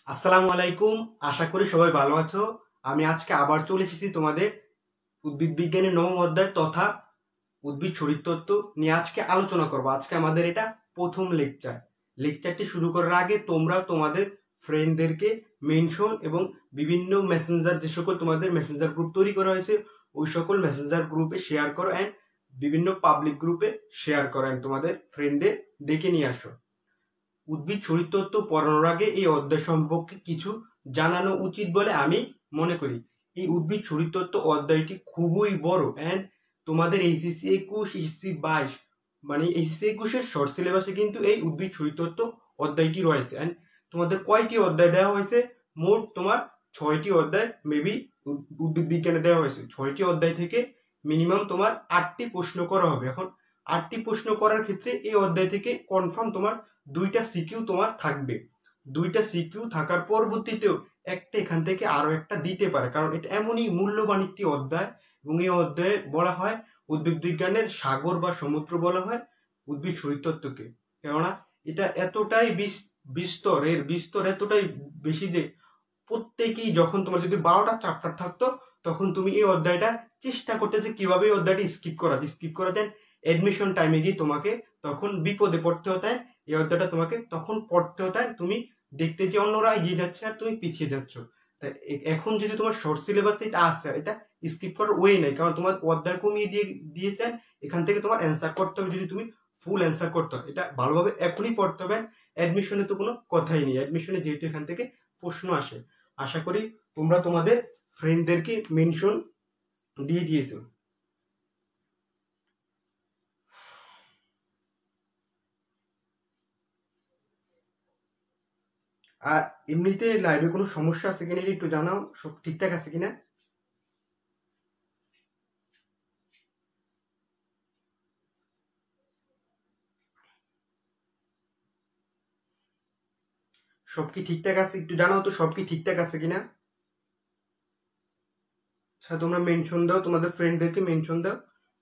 আসসালামু আলাইকুম। আশা করি সবাই ভালো আছো। আমি আজকে আবার চলে এসেছি তোমাদের উদ্ভিদ বিজ্ঞানের নবম অধ্যায় তথা উদ্ভিদ শরীরতত্ত্ব নিয়ে আজকে আলোচনা করব। আজকে আমাদের এটা প্রথম লেকচার। লেকচারটি শুরু করার আগে তোমরা তোমাদের ফ্রেন্ডদেরকে মেনশন এবং বিভিন্ন মেসেঞ্জার, যে সকল তোমাদের মেসেঞ্জার গ্রুপ তৈরি করা হয়েছে ওই সকল মেসেঞ্জার গ্রুপে শেয়ার করো অ্যান্ড বিভিন্ন পাবলিক গ্রুপে শেয়ার করো অ্যান্ড তোমাদের ফ্রেন্ডদের ডেকে নিয়ে আসো। উদ্ভিদ শরীরতত্ত্ব পড়ানোর আগে এই অধ্যায় সম্পর্কে কিছু জানানো উচিত বলে আমি মনে করি। এই উদ্ভিদ শরীরতত্ত্ব অধ্যায়টি খুবই বড় অ্যান্ড তোমাদের এইচএসসি 21, এইচএসসি 22 মানে এইচএসসি 21-এর শর্ট সিলেবাসে কিন্তু এই উদ্ভিদ শরীরতত্ত্ব অধ্যায়টি রয়েছে। অ্যান্ড তোমাদের কয়টি অধ্যায় দেওয়া হয়েছে? মোট তোমার 6টি অধ্যায় মেবি উদ্ভিদ বিজ্ঞানে দেওয়া হয়েছে। 6টি অধ্যায় থেকে মিনিমাম তোমার 8টি প্রশ্ন করা হবে। এখন 8টি প্রশ্ন করার ক্ষেত্রে এই অধ্যায় থেকে কনফার্ম তোমার 2টা সিকিউ তোমার থাকবে। 2টা সিকিউ থাকার পরবর্তীতেও একটা এখান থেকে আরো একটা দিতে পারে, কারণ এটা এমনই মূল্যবান একটি অধ্যায় এবং এই অধ্যায়ে বলা হয় উদ্ভিদ বিজ্ঞানের সাগর বা সমুদ্র বলা হয় উদ্ভিদ শরীরতত্ত্বকে। কেননা এটা এতটাই বিস্তর এতটাই বেশি যে প্রত্যেকেই, যখন তোমার যদি 12টা চ্যাপ্টার থাকতো তখন তুমি এই অধ্যায়টা চেষ্টা করতে যে কিভাবে এই অধ্যায়টা স্কিপ করা যায়। এডমিশন টাইমে গিয়ে তোমাকে তখন বিপদে পড়তে হতো। এই অধ্যায়টা তোমাকে তখন পড়তে হতো, তুমি দেখতে যে অন্যরা এগিয়ে যাচ্ছে আর তুমি পিছিয়ে যাচ্ছ। তাই এখন যদি তোমার শর্ট সিলেবাস এটা আসছে, এটা স্কিপ করার ওয়ে নেই, কারণ তোমার অধ্যায় কমিয়ে দিয়েছেন। এখান থেকে তোমার অ্যান্সার করতে হবে, যদি তুমি ফুল অ্যান্সার করতে হবে এটা ভালোভাবে এখনই পড়তে হবে। অ্যাডমিশনে তো কোনো কথাই নেই, অ্যাডমিশনে যেহেতু এখান থেকে প্রশ্ন আসে। আশা করি তোমরা তোমাদের ফ্রেন্ডদেরকে মেনশন দিয়ে দিয়েছো। আর এমনিতে লাইভে কোনো সমস্যা আছে কিনা একটু জানাও, সব ঠিকঠাক আছে কিনা। সব কি ঠিকঠাক আছে একটু জানাও তো, সব কি ঠিকঠাক আছে কিনা। আচ্ছা তোমরা মেনশন দাও, তোমাদের ফ্রেন্ডদেরকে মেনশন দাও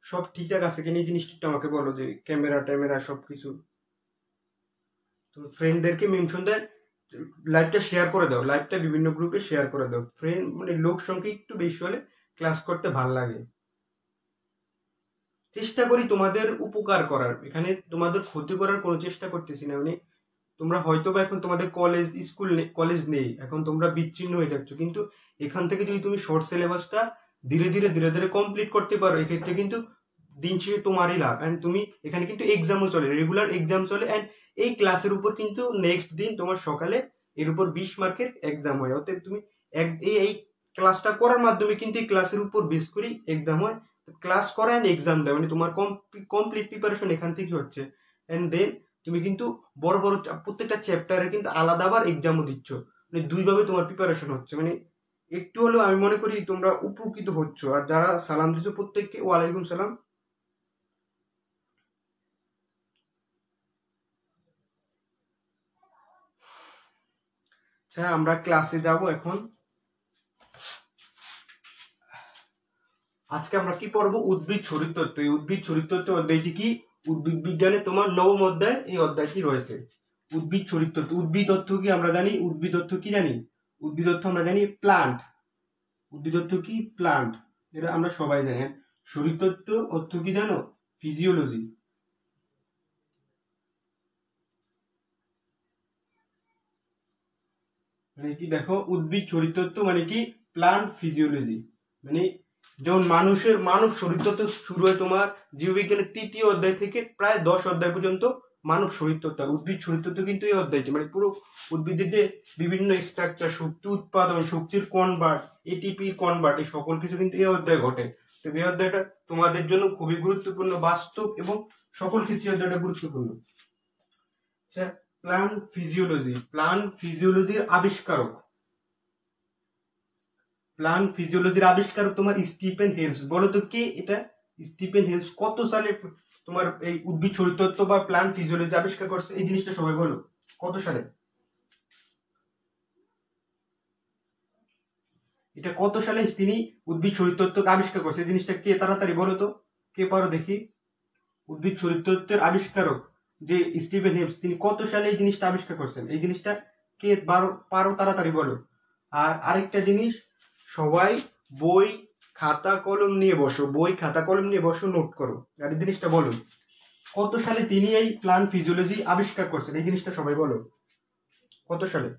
সব ঠিকঠাক আছে কিনা। এই জিনিসটা একটু আমাকে বলো যে ক্যামেরা সব কিছু। ফ্রেন্ডদেরকে মেনশন দেয়, লাইভটা শেয়ার করে দাও, লাইভটা বিভিন্ন গ্রুপে শেয়ার করে দাও। ফ্রেন্ড মানে লোক সংখ্যা একটু বেশি হলে ক্লাস করতে ভাল লাগে। চেষ্টা করি তোমাদের উপকার করার, এখানে তোমাদের ক্ষতি করার কোনো চেষ্টা করতেছি না। মানে তোমরা হয়তো বা এখন তোমাদের কলেজ নেই, এখন তোমরা বিচ্ছিন্ন হয়ে যাচ্ছ, কিন্তু এখান থেকে যদি তুমি শর্ট সিলেবাসটা ধীরে ধীরে কমপ্লিট করতে পারো, এক্ষেত্রে কিন্তু দিন শেষে তোমারই লাভ। অ্যান্ড তুমি এখানে কিন্তু এক্সামও চলে, রেগুলার এক্সাম চলে। অ্যান্ড এই ক্লাসের উপর কিন্তু নেক্সট দিন তোমার সকালে এর উপর 20 মার্কের এক্সাম হয়। অতএব তুমি এই ক্লাসটা করার মাধ্যমে কিন্তু এই ক্লাসের উপর বেস করেই এক্সাম হয়। ক্লাস করা অ্যান্ড এক্সাম দেয়, মানে তোমার কমপ্লিট প্রিপারেশন এখান থেকে হচ্ছে। অ্যান্ড দেন তুমি কিন্তু বড় প্রত্যেকটা চ্যাপ্টারে কিন্তু আলাদা আবার এক্সামও দিচ্ছ, মানে দুইভাবে তোমার প্রিপারেশন হচ্ছে। মানে একটু হলেও আমি মনে করি তোমরা উপকৃত হচ্ছ। আর যারা সালাম দিচ্ছ প্রত্যেককে ওয়ালাইকুম সালাম। আচ্ছা আমরা ক্লাসে যাব এখন। আজকে আমরা কি পড়বো? উদ্ভিদ শরীরতত্ত্ব। এই উদ্ভিদ শরীরতত্ত্ব অধ্যায়টি কি? উদ্ভিদ বিজ্ঞানে তোমার নবম অধ্যায় এই অধ্যায়টি রয়েছে উদ্ভিদ শরীরতত্ত্ব। উদ্ভিদ অর্থ কি আমরা জানি? উদ্ভিদ অর্থ কি জানি? উদ্ভিদ অর্থ আমরা জানি প্লান্ট। উদ্ভিদ অর্থ কি? প্লান্ট, এটা আমরা সবাই জানি। শরীরতত্ত্ব অর্থ কি জানো? ফিজিওলজি। মানে কি দেখো, উদ্ভিদ শরীরতত্ত্ব মানে কি? Plant physiology. মানে যেমন মানব শরীরতত্ত্ব শুরু হয় তোমার জীববিজ্ঞানের 3য় অধ্যায় থেকে প্রায় 10 অধ্যায় পর্যন্ত মানব শরীরতত্ত্ব। উদ্ভিদ শরীরতত্ত্ব কিন্তু এই অধ্যায়টি, মানে পুরো উদ্ভিদের যে বিভিন্ন স্ট্রাকচার, শক্তি উৎপাদন, শক্তির কনভার্ট, এটিপি কনভার্ট, এই সকল কিছু কিন্তু এই অধ্যায়ে ঘটে। তো এই অধ্যায়টা তোমাদের জন্য খুবই গুরুত্বপূর্ণ, বাস্তব এবং সকল ক্ষেত্রে অধ্যায়টা গুরুত্বপূর্ণ। আচ্ছা, প্লান্ট ফিজিওলজির আবিষ্কারক। প্লান্ট ফিজিওলজির আবিষ্কারক তোমার স্টিফেন হেলস। বলো তো কে এটা? স্টিফেন হেলস কত সালে তোমার এই উদ্ভিদ শরীরতত্ত্ব বা প্লান্ট ফিজিওলজি আবিষ্কার করছে? এই জিনিসটা সবাই বলো, কত সালে? এটা কত সালে তিনি উদ্ভিদ শরীরতত্ত্বকে আবিষ্কার করছে? এই জিনিসটা কে? তাড়াতাড়ি বলো তো, কে পারো দেখি। উদ্ভিদ শরীরতত্ত্বের আবিষ্কারক যে স্টিফেন হেলস, তিনি কত সালে এই জিনিসটা আবিষ্কার করছেন? এই জিনিসটা কে পারো তাড়াতাড়ি বলো। আর আরেকটা জিনিস, সবাই বই খাতা কলম নিয়ে বসো, বই খাতা কলম নিয়ে বসো, নোট করো। আর এই জিনিসটা বলো, কত সালে তিনি এই প্লান্ট ফিজিওলজি আবিষ্কার করছেন, এই জিনিসটা সবাই বলো, কত সালে?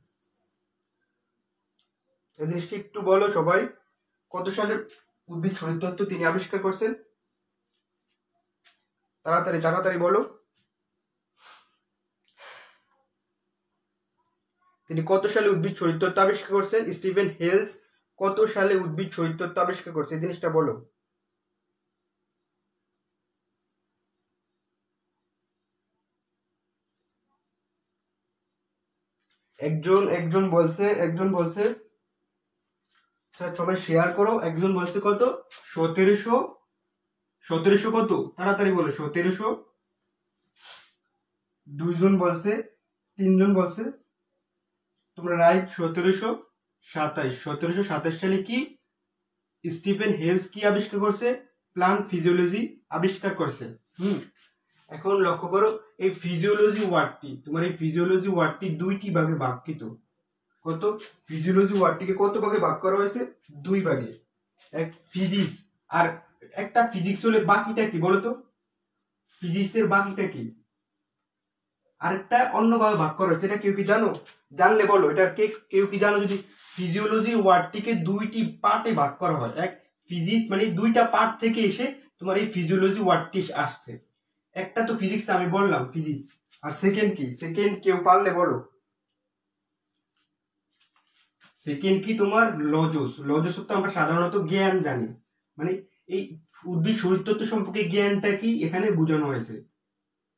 এই জিনিসটা একটু বলো সবাই, কত সালে উদ্ভিদ শরীরতত্ত্ব তিনি আবিষ্কার করছেন? তাড়াতাড়ি তাড়াতাড়ি বলো। তিনি কত সালে উদ্ভিদ শরীরতত্ত্ব আবিষ্কার করছেন? স্টিফেন হেলস কত সালে উদ্ভিদ শরীরতত্ত্ব আবিষ্কার করছে, এই জিনিসটা বলো। একজন বলছে স্যার সবাই শেয়ার করো। একজন বলছে কত? 1700 কত? তাড়াতাড়ি বলো। 1700। দুইজন বলছে, তিনজন বলছে। তোমরা রাইট। 1727 সালে কি স্টিফেন হেলস কি আবিষ্কার করছে? প্লান্ট ফিজিওলজি আবিষ্কার করছে। এখন লক্ষ্য করো, এই ফিজিওলজি ওয়ার্ডটি, তোমার এই ফিজিওলজি ওয়ার্ডটি দুইটি ভাগে ভাগকৃত। কত? ফিজিওলজি ওয়ার্ডটিকে কত ভাগে ভাগ করা হয়েছে? দুই ভাগে। এক ফিজিক্স আর একটা ফিজিক্স হলে বাকিটা কি বলতো? ফিজিক্সের বাকিটা কি? আরেকটা অন্যভাবে ভাগ করা হয়েছে, এটা কেউ কি জানো? জানলে বলো, এটা কেউ কি জানো? যদি ফিজিওলজি ওয়ার্ডটিকে দুইটি পার্টে ভাগ করা হয়, এক ফিজিক্স মানে দুইটা পার্ট থেকে এসে তোমার এই ফিজিওলজি ওয়ার্ডটি আসছে। একটা তো ফিজিক্স, আমি বললাম ফিজিক্স। আর সেকেন্ড কি? সেকেন্ড কেউ পারলে বলো। সেকেন্ড কি তোমার? লজস। লজস তো আমরা সাধারণত জ্ঞান জানি, মানে এই উদ্ভিদ শরীরতত্ত্ব সম্পর্কে জ্ঞানটা কি এখানে বোঝানো হয়েছে,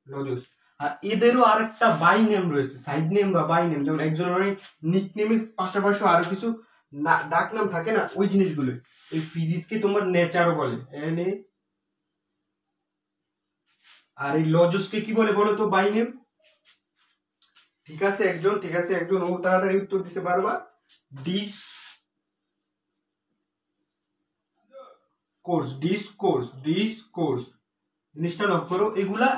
লজস। আর এদেরও আর একটা বাই নেম রয়েছে, সাইড নেম বা বাই নেম, যেমন একজনের নিক নেমের পাশাপাশি আরো কিছু ডাক নাম থাকে না, ওই জিনিসগুলো। এই ফিজিক্সকে তোমার নেচারও বলে, এনে। আর এই লজসকে কি বলে বলো তো? By name. ঠিক আছে একজন ও তাড়াতাড়ি উত্তর দিতে পারবা। ডিসকোর্স জিনিসটা লক্ষ্য করো। এগুলা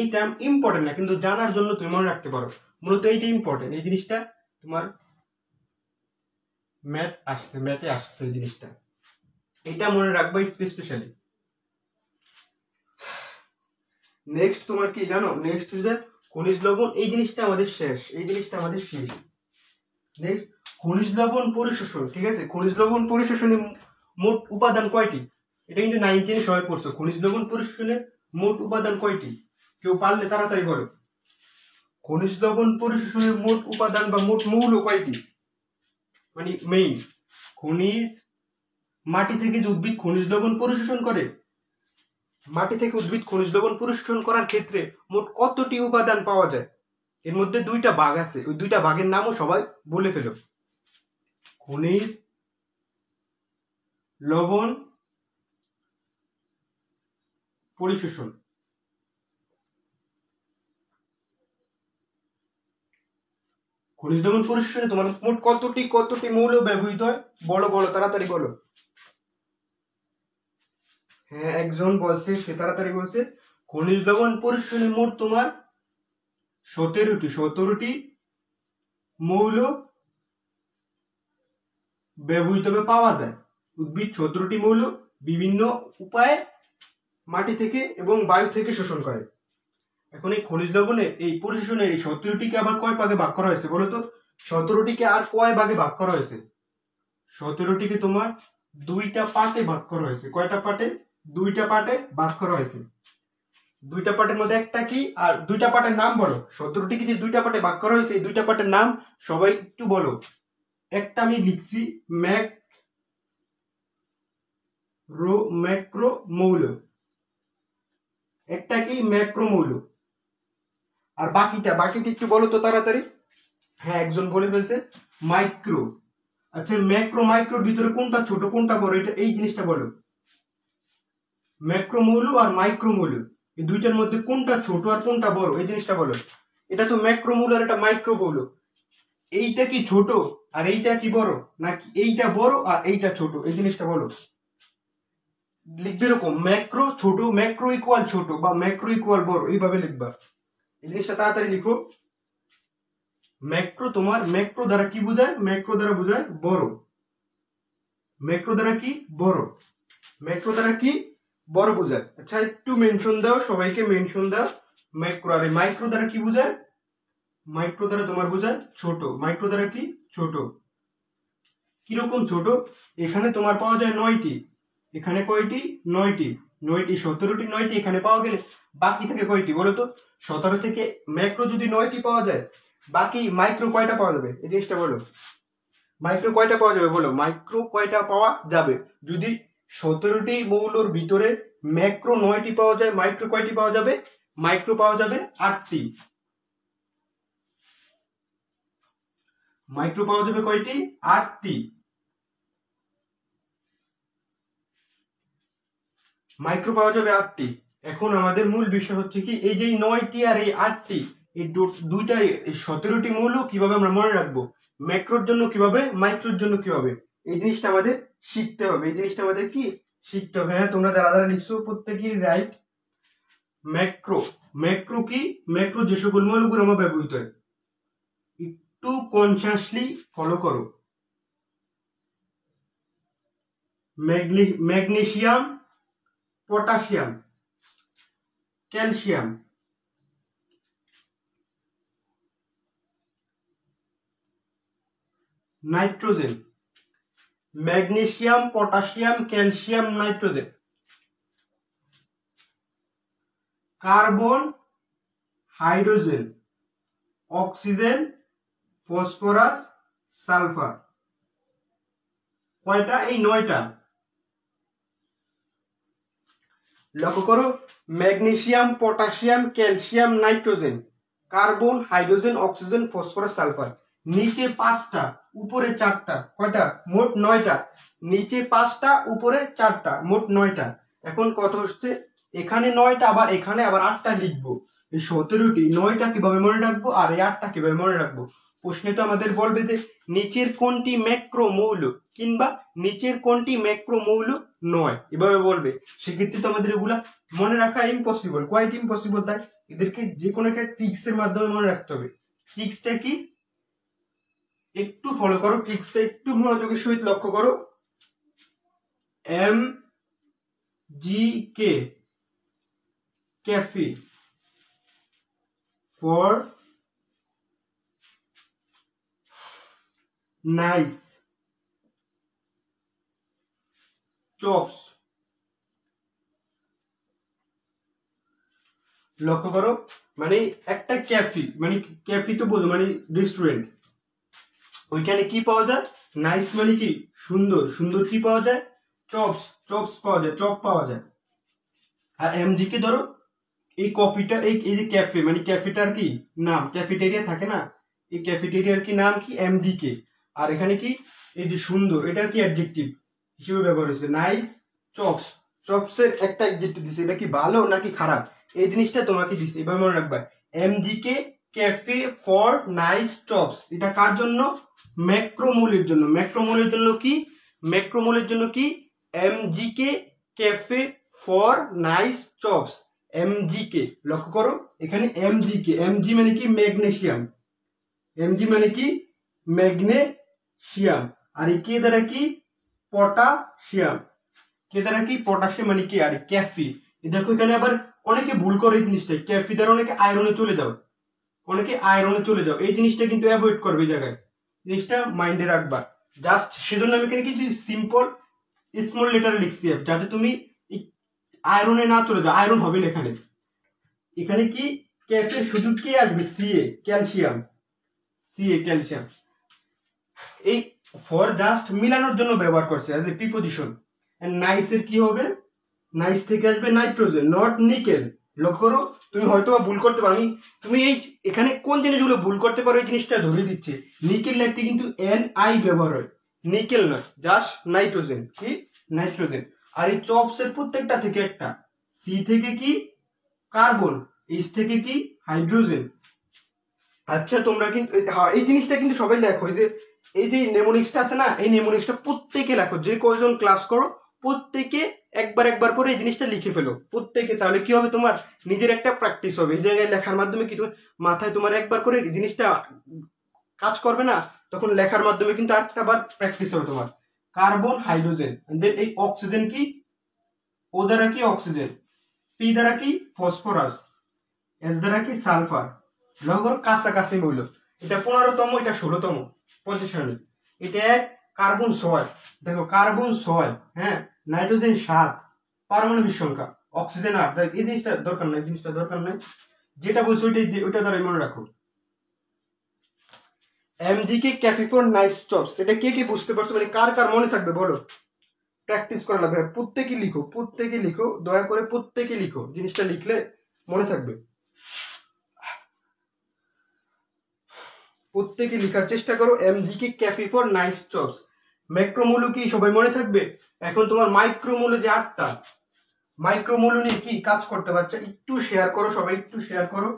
এই টার্ম ইম্পর্টেন্ট না, কিন্তু জানার জন্য তুমি মনে রাখতে পারো। মূলত এইটা ইম্পর্টেন্ট, এই জিনিসটা তোমার ম্যাথে আসছে এই জিনিসটা, এটা মনে রাখবা স্পেশালি। নেক্সট তোমার কি জানো? নেক্সট হচ্ছে খনিজ লবণ। এই জিনিসটা আমাদের শেষ। নেক্সট খনিজ লবণ পরিশোষণ। ঠিক আছে, খনিজ লবণ পরিশোষণে মোট উপাদান কয়টি? এটা কিন্তু 19 সবাই পড়ছো। খনিজ লবণ পরিশোষণে মোট উপাদান কয়টি? কেউ পারলে তাড়াতাড়ি বলো। খনিজ লবণ পরিশোষণের মোট উপাদান বা মোট মৌল কয়টি? মানে মেইন খনিজ, মাটি থেকে যে উদ্ভিদ খনিজ লবণ পরিশোষণ করে, মাটি থেকে উদ্ভিদ খনিজ লবণ পরিশোষণ করার ক্ষেত্রে মোট কতটি উপাদান পাওয়া যায়? এর মধ্যে দুইটা ভাগ আছে, ওই দুইটা ভাগের নামও সবাই বলে ফেলো। খনিজ লবণ পরিশোষণ। খনিজ লবণ পরিশোষণে তোমার মোট কতটি মৌল ব্যবহৃত হয়? বলো তাড়াতাড়ি বলো। হ্যাঁ, একজন বলছে, সে তাড়াতাড়ি বলছে। খনিজ লবণ পরিশোষণে মোট তোমার 17টি মৌল ব্যবহৃত পাওয়া যায়। উদ্ভিদ 17টি মৌল বিভিন্ন উপায়ে মাটি থেকে এবং বায়ু থেকে শোষণ করে। এখন এই খনিজ লবণে এই পরিশোষণের এই 17টিকে আবার কয় ভাগে ভাগ করা হয়েছে বলো তো? 17টিকে আর কয় ভাগে ভাগ করা হয়েছে? 17টিকে তোমার দুইটা পার্টে ভাগ করা হয়েছে। কয়টা পার্টে? দুইটা পার্টে ভাগ করা হয়েছে। দুইটা পার্টের মধ্যে একটা কি, আর দুইটা পার্টের নাম বলো। 17টিকে যে দুইটা পার্টে ভাগ করা হয়েছে, এই দুইটা পার্টের নাম সবাই একটু বলো। একটা আমি লিখছি ম্যাক্রো মৌল, একটা কি ম্যাক্রো মৌল, আর বাকিটা একটু বলো তো তাড়াতাড়ি। হ্যাঁ, একজন বলে ফেলছে মাইক্রো। আচ্ছা, ম্যাক্রো মাইক্রোর ভিতরে কোনটা ছোট কোনটা বড়, এটা এই জিনিসটা বলো। ম্যাক্রো মৌল আর মাইক্রো মৌল, এই দুইটার মধ্যে কোনটা ছোট আর কোনটা বড়, এই জিনিসটা বলো। এটা তো ম্যাক্রো মৌল আর এটা মাইক্রো মৌল। এইটা কি ছোট আর এইটা কি বড়, নাকি এইটা বড় আর এইটা ছোট, এই জিনিসটা বলো। লিখবে এরকম, ম্যাক্রো ছোট, ম্যাক্রো ইকুয়াল ছোট বা ম্যাক্রো ইকুয়াল বড়, এইভাবে লিখবা। এই জিনিসটা তাড়াতাড়ি লিখো। ম্যাক্রো তোমার ম্যাক্রো দ্বারা কি বোঝায়? ম্যাক্রো দ্বারা বোঝায় বড়। ম্যাক্রো দ্বারা কি? বড়। ম্যাক্রো দ্বারা কি? বড় বোঝায়। আচ্ছা একটু মেনশন দাও, সবাইকে মেনশন দাও ম্যাক্রো। আর মাইক্রো দ্বারা কি বোঝায়? মাইক্রো দ্বারা তোমার বোঝায় ছোট। মাইক্রো দ্বারা কি? ছোট। কিরকম ছোট? এখানে তোমার পাওয়া যায় 9টি, এখানে কয়টি? 9টি। 9টি 17টি 9টি এখানে পাওয়া গেলে বাকি থাকে কয়টি বলো তো? 17 থেকে ম্যাক্রো যদি 9টি পাওয়া যায়, বাকি মাইক্রো কয়টা পাওয়া যাবে? এই জিনিসটা বলো। মাইক্রো কয়টা পাওয়া যাবে বলো? মাইক্রো কয়টা পাওয়া যাবে? যদি 17টি মৌলর ভিতরে ম্যাক্রো 9টি পাওয়া যায়, মাইক্রো কয়টি পাওয়া যাবে? মাইক্রো পাওয়া যাবে 8টি। মাইক্রো পাওয়া যাবে কয়টি? 8টি। মাইক্রো পাওয়া যাবে 8টি। এখন আমাদের মূল বিষয় হচ্ছে কি, এই যে 9টি আর এই 8টি, এই দুইটা 17টি মৌল কিভাবে আমরা মনে রাখবো, ম্যাক্রোর জন্য কিভাবে, মাইক্রোর জন্য কিভাবে, এই জিনিসটা আমাদের শিখতে হবে। এই জিনিসটা আমাদের কি শিখতে হবে। হ্যাঁ তোমরা যারা যারা লিখছো প্রত্যেকেই রাইট। ম্যাক্রো, ম্যাক্রো কি? ম্যাক্রো যে সকল মৌলগুলো আমার ব্যবহৃত হয়, একটু কনসিয়াসলি ফলো করো। Magnesium, potassium, calcium, nitrogen. Magnesium, potassium, calcium, nitrogen. Carbon, hydrogen, oxygen, phosphorus, sulphur. কয়টা? এই 9টা। লক্ষ্য করো, magnesium, potassium, calcium, nitrogen, carbon, hydrogen, oxygen, phosphorus, sulphur. নিচে 5টা, উপরে 4টা। কয়টা? মোট 9টা। নিচে 5টা, উপরে 4টা, মোট 9টা। এখন কত হচ্ছে? এখানে 9টা, আবার এখানে আবার 8টা লিখবো। এই 17টি 9টা কিভাবে মনে রাখবো আর এই 8টা কিভাবে মনে রাখবো? প্রশ্নে তো আমাদের বলবে যে নিচের কোনটি ম্যাক্রো মৌল কিংবা নিচের কোনটি ম্যাক্রো মৌল নয়, এভাবে বলবে। সেক্ষেত্রে তো আমাদের এগুলা মনে রাখা ইম্পসিবল। Quite impossible. তাই এদেরকে যে কোনো একটা ট্রিক্স এর মাধ্যমে মনে রাখতে হবে। ট্রিক্সটা কি? একটু ফলো করো, ট্রিক্সটা একটু মনোযোগের সহিত লক্ষ্য করো। MGK, cafe, for nice, chops. লক্ষ্য করো, মানে একটা ক্যাফে, মানে ক্যাফে তো বোঝো মানে রেস্টুরেন্ট, ওইখানে কি পাওয়া যায়? নাইস মানে কি? সুন্দর। সুন্দর কি পাওয়া যায়? চপস। চপস পাওয়া যায়, চপ পাওয়া যায়। আর MGK ধরো, এই কফিটা, এই যে ক্যাফে, মানে ক্যাফেটার কি নাম? ক্যাফেটেরিয়া থাকে না, এই ক্যাফেটেরিয়ার কি নাম? কি? MGK। আর এখানে কি? এই যে সুন্দর, এটার কি অ্যাডজেক্টিভ হিসেবে ব্যবহার হয়েছে? Nice chops. চপসের একটা অ্যাডজেক্টিভ দিছে, এটা কি ভালো নাকি খারাপ, এই জিনিসটা তোমাকে দিছে, এভাবে মনে রাখবা। MGK, cafe for nice chops. এটা কার জন্য? ম্যাক্রোমোলের জন্য। ম্যাক্রোমোলের জন্য কি? ম্যাক্রোমোলের জন্য কি? MGK, cafe for nice chops. MGK লক্ষ্য করো, এখানে MGK, MG মানে কি? ম্যাগনেসিয়াম। MG মানে কি? ম্যাগনেসিয়াম। আর এই কে দ্বারা কি? পটাশিয়াম। কে দ্বারা কি? পটাশিয়াম মানে কি? আর ক্যাফি। দেখো এখানে আবার অনেকে ভুল করে এই জিনিসটাই, ক্যাফি দ্বারা অনেকে আয়রনে চলে যাও, অনেকে আয়রনে চলে যাও, এই জিনিসটা কিন্তু অ্যাভয়েড করবে। এই জায়গায় জিনিসটা মাইন্ডে রাখবা। জাস্ট সেজন্য আমি এখানে কিছু সিম্পল স্মল লেটারে লিখছি, যাতে তুমি আয়রনে না চলে যাও। আয়রন হবে না এখানে। এখানে কি? ক্যাফে শুধু কি আসবে? CA, calcium. CA, calcium. এই ফর জাস্ট মিলানোর জন্য ব্যবহার করছে অ্যাজ এ প্রিপোজিশন। এন্ড নাইসের কি হবে? নাইস থেকে আসবে নাইট্রোজেন, নট নিকেল। লক্ষ্য করো, তুমি হয়তো বা ভুল করতে পারো, তুমি এই এখানে কোন জিনিসগুলো ভুল করতে পারো এই জিনিসটা ধরে দিচ্ছে। নিকেল লিখতে কিন্তু NI ব্যবহার হয়, নিকেল নয়, জাস্ট নাইট্রোজেন। কি? নাইট্রোজেন। আর এই চপসের প্রত্যেকটা থেকে একটা, C থেকে কি? কার্বন, H থেকে কি? হাইড্রোজেন। আচ্ছা তোমরা কিন্তু এই জিনিসটা কিন্তু সবাই লেখো, এই যে নেমোনিক্সটা আছে না, এই নেমোনিক্সটা প্রত্যেকে লেখো। যে কয়জন ক্লাস করো প্রত্যেকে একবার একবার করে এই জিনিসটা লিখে ফেলো প্রত্যেকে। তাহলে কি হবে? তোমার নিজের একটা প্র্যাকটিস হবে। এই জায়গায় লেখার মাধ্যমে কি তোমার মাথায় তোমার একবার করে জিনিসটা কাজ করবে না, তখন লেখার মাধ্যমে কিন্তু আরেকটা বার প্র্যাকটিস হবে তোমার। কার্বন হাইড্রোজেন, দেন এই অক্সিজেন কি, ও দ্বারা কি অক্সিজেন, পি দ্বারা কি ফসফরাস, এস দ্বারা কি সালফার। লঘুর কাছাকাছি মূল্য, এটা 15তম, এটা 16তম পজিশনে। এটা কার্বন 6, দেখো কার্বন 6, হ্যাঁ, নাইট্রোজেন 7, পারমাণবিক সংখ্যা, অক্সিজেন 8। এই জিনিসটা দরকার নাই, জিনিসটা দরকার নাই, যেটা বলছো ওইটা দ্বারা মনে রাখো। এমজিকে ক্যাফিফোর নাইস চপস, এটা কে কে বুঝতে পারছো, মানে কার কার মনে থাকবে বলো? প্র্যাকটিস করা লাগবে, প্রত্যেকে লিখো, প্রত্যেকে লিখো, দয়া করে প্রত্যেকে লিখো, জিনিসটা লিখলে মনে থাকবে। প্রত্যেকে লেখার চেষ্টা করো, এমজিকে ক্যাফিফোর নাইস চপস। ম্যাক্রোমূল্য কি সবাই মনে থাকবে? এখন তোমার মাইক্রোমূল্য যে 8টা, মাইক্রোমূল্য নিয়ে কি কাজ করতে পারছো, একটু শেয়ার করো, সবাই একটু শেয়ার করো,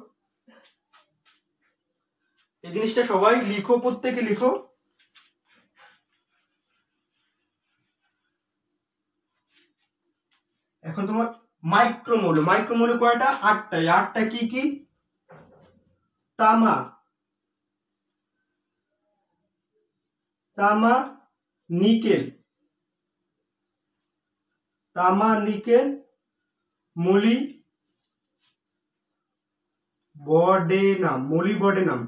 এই জিনিসটা সবাই লিখো, প্রত্যেকে লিখো। এখন তোমার মাইক্রোমূল্য, মাইক্রোমূল্য কয়টা? 8টা। 8টা কি কি? তামা, তামা, নিকেল, তামা, nickel, molybdenum, molybdenum,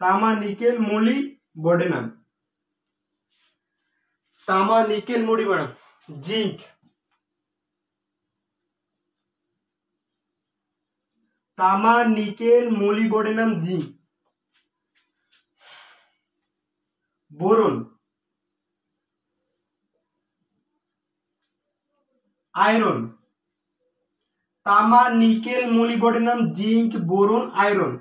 তামা, নিকেল, মলি বডেনাম, তামা, নিকেল, মলি বডেনাম। জিঙ্ক, তামা, nickel, molybdenum, zinc. Boron, iron, তামা, nickel, molybdenum, zinc, boron, iron.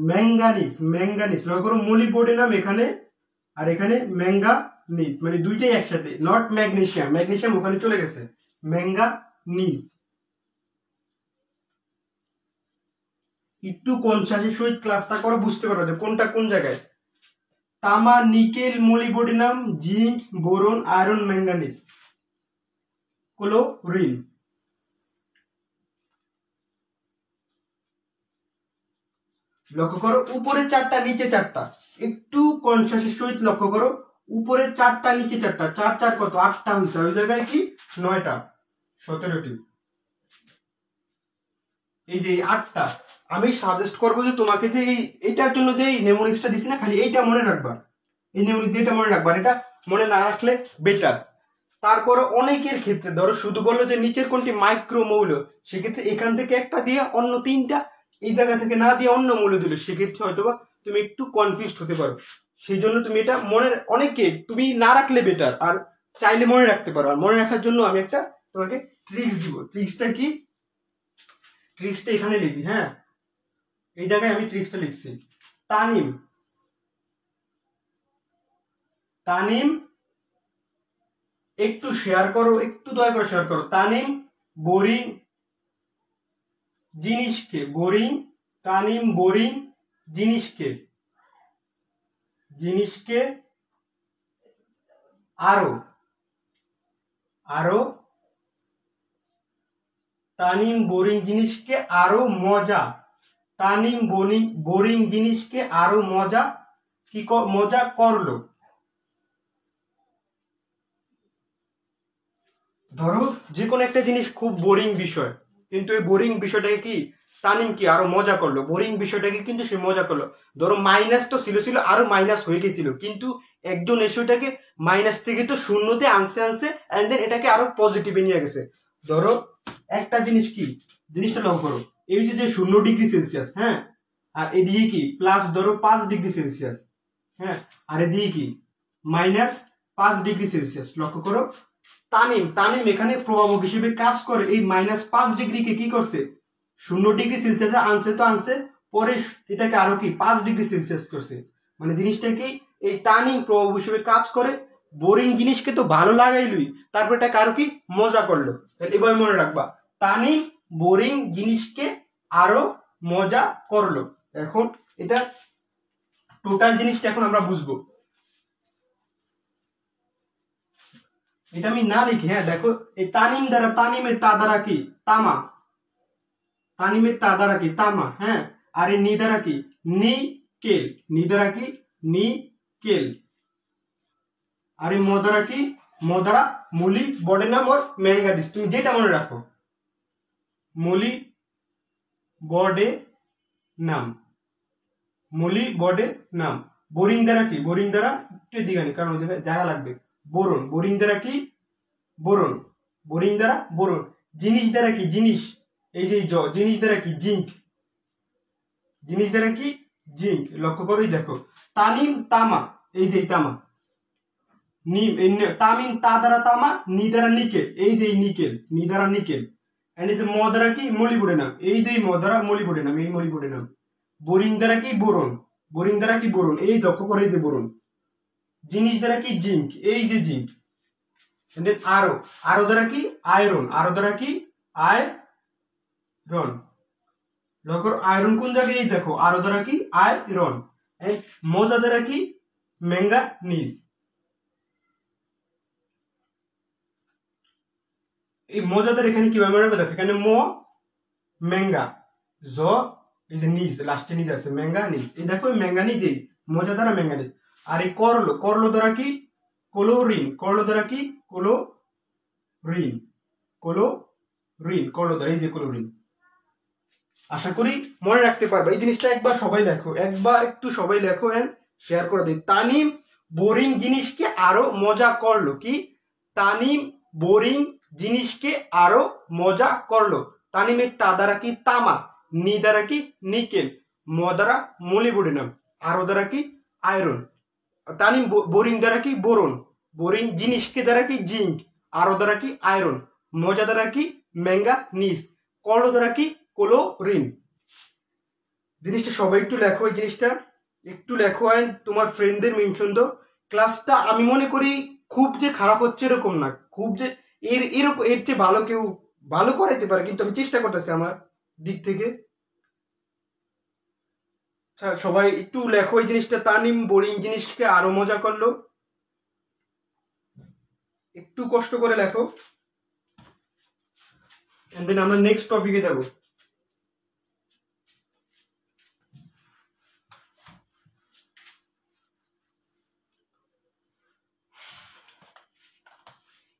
Manganese, manganese লক্ষ্য করো, মোলিবডেনাম এখানে আর এখানে ম্যাঙ্গানিজ, মানে দুইটাই একসাথে, নট ম্যাগনেসিয়াম, ম্যাগনেসিয়াম ওখানে চলে গেছে, ম্যাঙ্গানিজ। একটু কনসাসের সহিত ক্লাসটা করো, বুঝতে পারবে যে কোনটা কোন জায়গায়। তামা, nickel, molybdenum, zinc, boron, iron, manganese, chlorine. লক্ষ্য করো উপরে 4টা নিচে 4টা, একটু কনসাসের সহিত লক্ষ্য করো, উপরে 4টা নিচে 4টা, 4 4 কত? 8টা হয়েছে, ওই জায়গায় কি 9টা, 17টি। এই যে 8টা, আমি সাজেস্ট করবো যে তোমাকে যে এইটার জন্য যে এই নেমোনিক্সটা দিছি না, খালি এইটা মনে রাখবা, এই নেমোনিক্স এটা মনে রাখবা, এটা মনে না রাখলে বেটার। তারপরে অনেকের ক্ষেত্রে ধরো শুধু বললো যে নিচের কোনটি মাইক্রোমৌল, সেক্ষেত্রে এখান থেকে একটা দিয়ে অন্য 3টা, এই জায়গা থেকে না দিয়ে অন্য মৌল দিল, সেক্ষেত্রে হয়তোবা তুমি একটু কনফিউজড হতে পারো। সেই জন্য তুমি এটা মনে, অনেকে তুমি না রাখলে বেটার, আর চাইলে মনে রাখতে পারো। আর মনে রাখার জন্য আমি একটা তোমাকে ট্রিক্স দিব। ট্রিক্সটা কি? ট্রিক্সটা এখানে লিখি, হ্যাঁ, এই জায়গায় আমি ট্রিক্সটা লিখছি। তানিম, তানিম, একটু শেয়ার করো, একটু দয়া করে শেয়ার করো। তানিম বোরিং জিনিসকে, বোরিং, তানিম বোরিং জিনিসকে, জিনিসকে আরো, আরো, তানিম বোরিং জিনিসকে আরো মজা, তানিম বোরিং জিনিসকে আরো মজা কি মজা করলো। ধরো যে কোনো একটা জিনিস খুব বোরিং বিষয়, কিন্তু এই বোরিং বিষয়টাকে কি তানিম কি আরো মজা করলো, বোরিং বিষয়টাকে কিন্তু সে মজা করলো। ধরো মাইনাস তো ছিল আরো মাইনাস হয়ে গেছিল, কিন্তু একজন এসে ওটাকে মাইনাস থেকে তো শূন্যতে আনছে এন্ড দেন এটাকে আরো পজিটিভে নিয়ে গেছে। ধরো একটা জিনিস কি, জিনিসটা লক্ষ্য করো, এই যে 0°C, হ্যাঁ, আর এদিকে কি প্লাস ধরো 5°C, হ্যাঁ, আর এদিকে কি -5°C। লক্ষ্য করো তানিম, তানিম এখানে প্রভাবক হিসেবে কাজ করে, এই -5°কে কি করছে 0°C আনছে, তো আনছে পরে এটাকে আরো কি 5°C করছে। মানে জিনিসটা কি এই তানিম প্রভাবক হিসেবে কাজ করে, বোরিং জিনিসকে তো ভালো লাগাইলই, তারপর এটাকে আরো কি মজা করলো। এভাবে মনে রাখবা, তানিম বোরিং জিনিসকে আরো মজা করলো। এখন এটা টোটাল জিনিসটা এখন আমরা বুঝবো। এটা আমি না লিখি, হ্যাঁ, দেখো এই তানিম দ্বারা, তানিমের তা দ্বারা কি তামা, তানিমের তা দ্বারা কি তামা, হ্যাঁ, আর এই নি দ্বারা কি নিকেল, নি দ্বারা কি নিকেল, আর এই ম দ্বারা কি ম দ্বারা মলি বডেনাম और ম্যাঙ্গানিজ। তুমি যেটা মনে রাখো, মলি বডে নাম, মলি বডে নাম। বোরিং দ্বারা কি, বোরিং দ্বারা একটু দিগানি কারণ ওই জায়গায় জায়গা লাগবে। বোরন, বোরিং দ্বারা কি বোরন, বোরিং দ্বারা বোরন। জিনিস দ্বারা কি জিনিস, এই যে জিনিস দ্বারা কি জিঙ্ক, জিনিস দ্বারা কি জিঙ্ক। লক্ষ্য করে দেখো তানিম তামা, এই যে তামা, তামিম তা দ্বারা তামা, নি দ্বারা নিকেল, এই যে নিকেল, নি দ্বারা নিকেল। এন্ড এই যে ম দ্বারা কি মলিবডেনাম, এই যে ম দ্বারা মলিবডেনাম, এই মলিবডেনাম। বোরিং দ্বারা কি বোরন, বোরিং দ্বারা কি বোরন, এই লক্ষ্য করে এই যে বোরন। জিনিস দ্বারা কি জিঙ্ক, এই যে জিঙ্ক। দেন আরো, আরো দ্বারা কি আয়রন, আরো দ্বারা কি আয়রন। লক্ষ্য আয়রন কোন জায়গায়, এই দেখো আরো দ্বারা কি আয়রন। এন্ড মজা দ্বারা কি ম্যাঙ্গানিজ। এই মজাদার এখানে কিভাবে মনে রাখবে দেখো, এখানে ম ম্যাঙ্গা জ, এই যে নিজ লাস্টে নিজ আছে ম্যাঙ্গানিজ, এই দেখো ম্যাঙ্গানিজ, এই মজা দ্বারা ম্যাঙ্গানিজ। আর এই করলো, করলো দ্বারা কি ক্লোরিন, করলো দ্বারা কি ক্লোরিন, ক্লোরিন, করলো দ্বারা এই যে ক্লোরিন। আশা করি মনে রাখতে পারবে এই জিনিসটা। একবার সবাই লেখো, একবার একটু সবাই লেখো এন্ড শেয়ার করে দিই। তানিম বোরিং জিনিসকে আরো মজা করলো, কি তানিম বোরিং জিনিসকে আরো মজা করলো। তানিমের তা দ্বারা কি তামা, নি দ্বারা কি নিকেল, ম দ্বারা মলিবডেনাম, আরো দ্বারা কি আয়রন। তানিম বোরিং দ্বারা কি বোরন, বোরিং জিনিসকে দ্বারা কি জিঙ্ক, আরো দ্বারা কি আয়রন, মজা দ্বারা কি ম্যাঙ্গানিজ, করলো দ্বারা কি ক্লোরিন। জিনিসটা সবাই একটু লেখো, এই জিনিসটা একটু লেখো এন্ড তোমার ফ্রেন্ডদের মেনশন দাও। ক্লাসটা আমি মনে করি খুব যে খারাপ হচ্ছে এরকম না, খুব যে এরকম এর চেয়ে ভালো কেউ ভালো করাইতে পারে, কিন্তু আমি চেষ্টা করতেছি আমার দিক থেকে। সবাই একটু লেখো এই জিনিসটা, তানিম বোরিং জিনিসকে আরো মজা করলো, একটু কষ্ট করে লেখো। এন্ড দেন আমরা নেক্সট টপিকে যাব।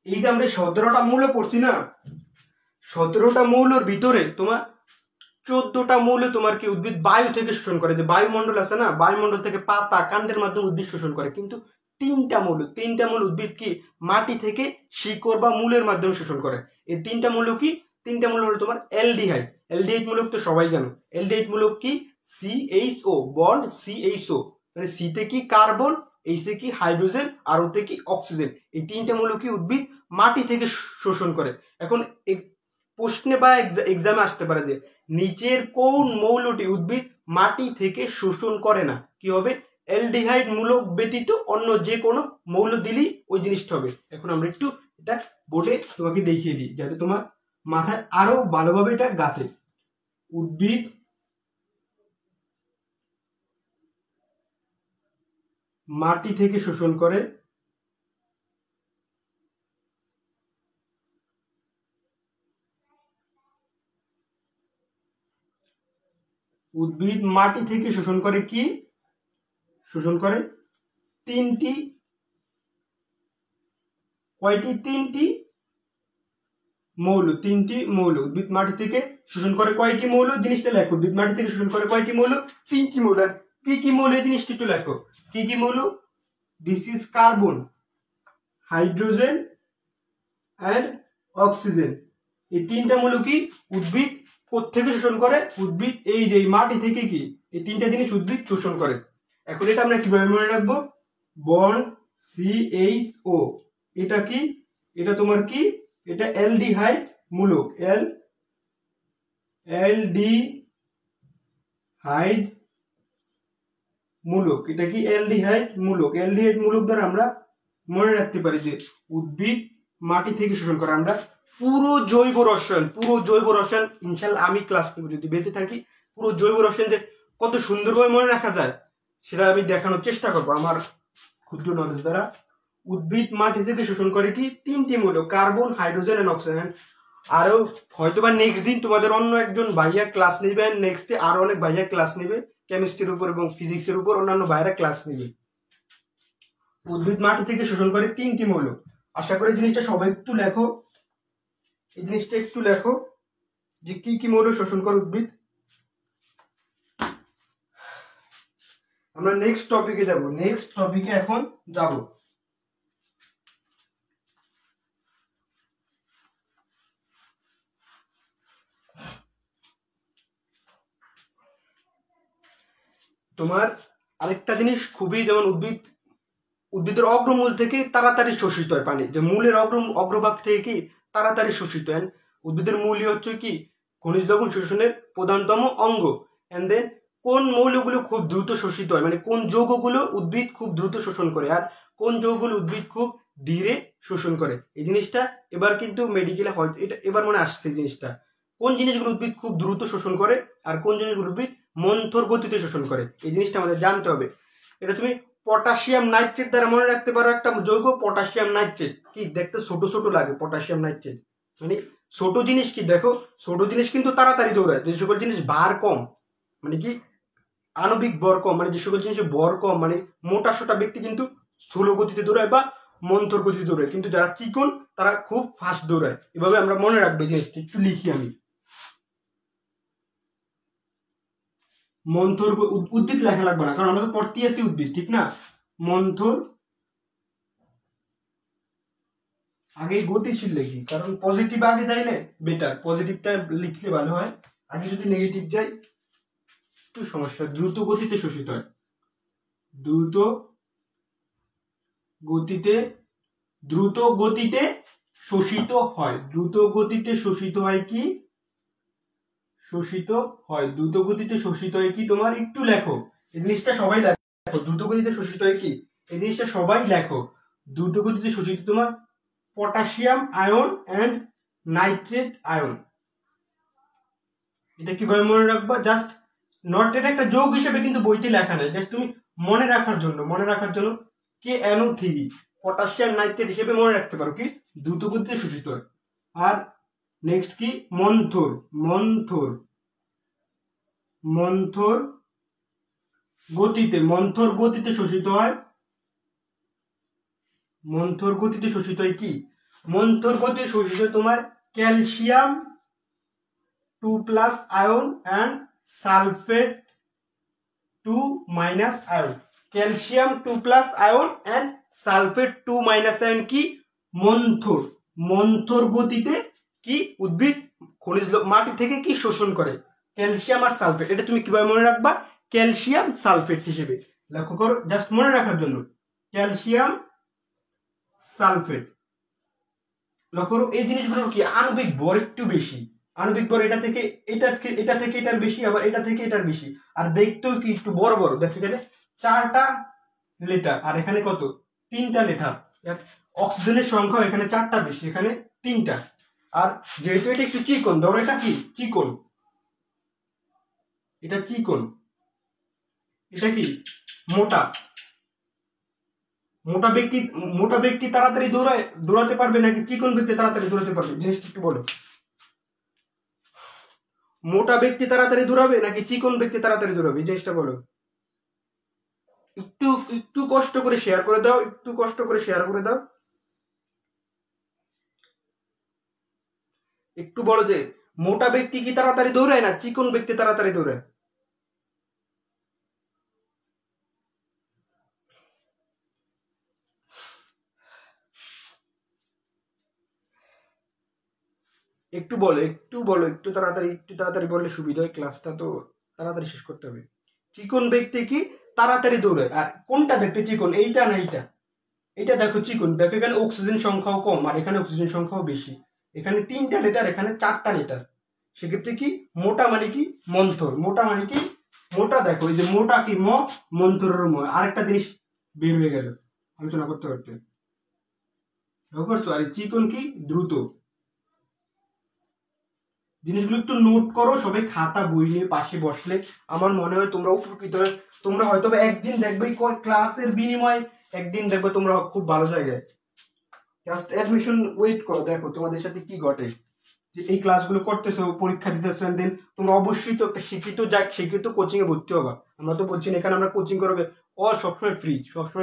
এই যে আমরা 17টা মৌল পড়ছি না, 17টা মৌলের ভিতরে তোমার 14টা মৌল তোমার কি উদ্ভিদ বায়ু থেকে শোষণ করে। যে বায়ুমণ্ডল আছে না, বায়ুমণ্ডল থেকে পাতা কাণ্ডের মাধ্যমে উদ্ভিদ শোষণ করে। কিন্তু তিনটা মৌল উদ্ভিদ কি মাটি থেকে শিকড় বা মূলের মাধ্যমে শোষণ করে। এই তিনটা মৌল কি, তিনটা মৌল হলো তোমার অ্যালডিহাইড। অ্যালডিহাইড মূলক তো সবাই জানো। অ্যালডিহাইড মূলক কি CHO বন্ড, CHO মানে সি তে কি কার্বন, এইচে কি হাইড্রোজেন, আর ওতে কি অক্সিজেন। এই তিনটা মৌল কি উদ্ভিদ মাটি থেকে শোষণ করে। এখন প্রশ্নে বা এক্সামে আসতে পারে যে নিচের কোন মৌলটি উদ্ভিদ মাটি থেকে শোষণ করে না, কি হবে অ্যালডিহাইড মূলক ব্যতীত অন্য যে কোনো মৌল দিলেই ওই জিনিসটা হবে। এখন আমরা একটু এটা বোর্ডে তোমাকে দেখিয়ে দিই যাতে তোমার মাথায় আরো ভালোভাবে এটা গাঁথে। উদ্ভিদ মাটি থেকে শোষণ করে, উদ্ভিদ মাটি থেকে শোষণ করে কি, শোষণ করে তিনটি, কয়টি তিনটি মৌল, তিনটি মৌল। উদ্ভিদ মাটি থেকে শোষণ করে কয়টি মৌল, জিনিসটা লেখো। উদ্ভিদ মাটি থেকে শোষণ করে কয়টি মৌল, তিনটি মৌল। কি কি মৌল এই জিনিসটা একটু লেখো, কি কি মৌল। This is carbon, hydrogen and oxygen. এই তিনটা মৌল কি উদ্ভিদ কোত্থেকে শোষণ করে, উদ্ভিদ এই যে মাটি থেকে কি এই তিনটা জিনিস উদ্ভিদ শোষণ করে। এখন এটা আমরা কিভাবে মনে রাখবো, বন্ড CHO, এটা কি, এটা তোমার কি, এটা অ্যালডিহাইড মূলক, অ্যালডিহাইড মূলক, এটা কি অ্যালডিহাইড মূলক। অ্যালডিহাইড মূলক দ্বারা আমরা মনে রাখতে পারি যে উদ্ভিদ মাটি থেকে শোষণ করে। আমরা পুরো জৈব রসায়ন ইনশাল্লাহ আমি ক্লাস নেব যদি বেঁচে থাকি, পুরো জৈব রসায়ন যে কত সুন্দরভাবে মনে রাখা যায় সেটা আমি দেখানোর চেষ্টা করবো আমার ক্ষুদ্র নলেজ দ্বারা। উদ্ভিদ মাটি থেকে শোষণ করে কি তিনটি মৌল, কার্বন, হাইড্রোজেন এন্ড অক্সিজেন। আরো হয়তোবা নেক্সট দিন তোমাদের অন্য একজন ভাইয়া ক্লাস নেবেন, নেক্সট ডে আরো অনেক ভাইয়া ক্লাস নেবে কেমিস্ট্রির উপর এবং ফিজিক্সের উপর, অন্যান্য ভাইরা ক্লাস নেবে। উদ্ভিদ মাটি থেকে শোষণ করে 3টি মৌল। আশা করি জিনিসটা সবাই একটু লেখো, এই জিনিসটা একটু লেখো যে কি কি মৌল শোষণ করে উদ্ভিদ। আমরা নেক্সট টপিকে যাব, নেক্সট টপিকে এখন যাব। তোমার আরেকটা জিনিস খুবই, যেমন উদ্ভিদের অগ্রমূল থেকে তাড়াতাড়ি শোষিত হয় পানি, যে মূলের অগ্রভাগ থেকে কি তাড়াতাড়ি শোষিত হয়। উদ্ভিদের মূলই হচ্ছে কি খনিজ লবণ শোষণের প্রধানতম অঙ্গ। এন্ড দেন কোন মৌলগুলো খুব দ্রুত শোষিত হয়, মানে কোন যৌগগুলো উদ্ভিদ খুব দ্রুত শোষণ করে আর কোন যৌগগুলো উদ্ভিদ খুব ধীরে শোষণ করে। এই জিনিসটা এবার কিন্তু মেডিকেলে হয়তো এটা এবার মনে আসছে জিনিসটা, কোন জিনিসগুলো উদ্ভিদ খুব দ্রুত শোষণ করে আর কোন জিনিসগুলো উদ্ভিদ মন্থর গতিতে শোষণ করে, এই জিনিসটা আমাদের জানতে হবে। এটা তুমি পটাশিয়াম নাইট্রেট দ্বারা মনে রাখতে পারো, একটা যৌগ পটাশিয়াম নাইট্রেট, কি দেখতে ছোট ছোট লাগে পটাশিয়াম নাইট্রেট, মানে ছোট জিনিস কি দেখো, ছোট জিনিস কিন্তু তাড়াতাড়ি দৌড়ায়। যে সকল জিনিস ভার কম, মানে কি আণবিক ভর কম, মানে যে সকল জিনিসের ভর কম, মানে মোটা সোটা ব্যক্তি কিন্তু স্থূল গতিতে দৌড়ায় বা মন্থর গতিতে দৌড়ায়, কিন্তু যারা চিকন তারা খুব ফাস্ট দৌড়ায়। এভাবে আমরা মনে রাখবে জিনিসটা, একটু লিখি আমি। মন্থর উদ্ভিদ লেখা লাগবে না, কারণ আমরা তো পড়তে আছি উদ্ভিদ, ঠিক না। মন্থর আগে গতিশীল লিখি, কারণ পজিটিভ আগে যাইলে বেটার, পজিটিভটা লিখলে ভালো হয়। আগে যদি নেগেটিভ যাই একটু সমস্যা। দ্রুত গতিতে শোষিত হয়, দ্রুত গতিতে শোষিত হয়, দ্রুত গতিতে শোষিত হয় কি, শোষিত হয়, দ্রুত গতিতে শোষিত হয় কি, তোমার একটু লেখো এই জিনিসটা, সবাই লেখো দ্রুত গতিতে শোষিত হয় কি, এই জিনিসটা সবাই লেখো। দ্রুত গতিতে শোষিত তোমার potassium ion and nitrate ion. এটা কিভাবে মনে রাখবা, জাস্ট নট, এটা একটা যোগ হিসেবে কিন্তু বইতে লেখা নাই, জাস্ট তুমি মনে রাখার জন্য KNO3 পটাশিয়াম নাইট্রেট হিসেবে মনে রাখতে পারো কি দ্রুত গতিতে শোষিত হয়। আর নেক্সট কি মন্থর গতিতে শোষিত হয়। মন্থর গতিতে শোষিত হয় কি, মন্থর গতিতে শোষিত হয় তোমার calcium 2+ ion and sulphate 2- ion. Calcium 2+ ion and sulphate 2- ion কি মন্থর গতিতে কি উদ্ভিদ খনিজ মাটি থেকে কি শোষণ করে, ক্যালসিয়াম আর সালফেট। এটা তুমি কিভাবে মনে রাখবা, ক্যালসিয়াম সালফেট হিসেবে লক্ষ্য করো, জাস্ট মনে রাখার জন্য ক্যালসিয়াম সালফেট। লক্ষ্য করো এই জিনিসগুলোর কি আণবিক ভর একটু বেশি, আণবিক ভর এটা থেকে এটার বেশি, আবার এটা থেকে এটার বেশি। আর দেখতেও কি একটু বড় বড়, দেখো এখানে 4টা লেটার আর এখানে কত 3টা লেটার। অক্সিজেনের সংখ্যা এখানে 4টা বেশি, এখানে 3টা। আর যেহেতু এটা একটু চিকন, ধরো এটা কি চিকন, এটা চিকন, এটা কি মোটা। মোটা ব্যক্তি তাড়াতাড়ি দৌড়াতে পারবে নাকি চিকন ব্যক্তি তাড়াতাড়ি দৌড়াতে পারবে, জিনিসটা একটু বলো। মোটা ব্যক্তি তাড়াতাড়ি দৌড়াবে নাকি চিকন ব্যক্তি তাড়াতাড়ি দৌড়াবে, জিনিসটা বলো। একটু কষ্ট করে শেয়ার করে দাও, একটু বলো যে মোটা ব্যক্তি কি তাড়াতাড়ি দৌড়ায় না চিকন ব্যক্তি তাড়াতাড়ি দৌড়ায়। একটু তাড়াতাড়ি বললে সুবিধা হয়, ক্লাসটা তো তাড়াতাড়ি শেষ করতে হবে। চিকন ব্যক্তি কি তাড়াতাড়ি দৌড়ায়, আর কোনটা দেখতে চিকন, এইটা না এইটা, এটা দেখো চিকন, দেখো এখানে অক্সিজেন সংখ্যাও কম আর এখানে অক্সিজেন সংখ্যাও বেশি, এখানে 3টা লিটার এখানে 4টা লিটার। সেক্ষেত্রে কি মোটা মানে কি মন্থর, মোটা দেখো এই যে মোটা কি মন্থরের আরেকটা জিনিস বের হয়ে গেল আলোচনা করতে করতে, আর চিকন কি দ্রুত। জিনিসগুলো একটু নোট করো সবাই, খাতা বই নিয়ে পাশে বসলে আমার মনে হয় তোমরা উপকৃত হবে। তোমরা হয়তো একদিন দেখবে ক্লাসের বিনিময়ে, একদিন দেখবে তোমরা খুব ভালো জায়গায়। জাস্ট অ্যাডমিশন ওয়েট করো, দেখো তোমাদের সাথে কি ঘটে। যে এই ক্লাসগুলো করতেছো, পরীক্ষা দিতেছো, দেন তোমরা অবশ্যই তো একটা শিক্ষিত কোচিং এ ভর্তি হবা। আমরা তো বলছি না এখানে আমরা কোচিং করবে, সবসময়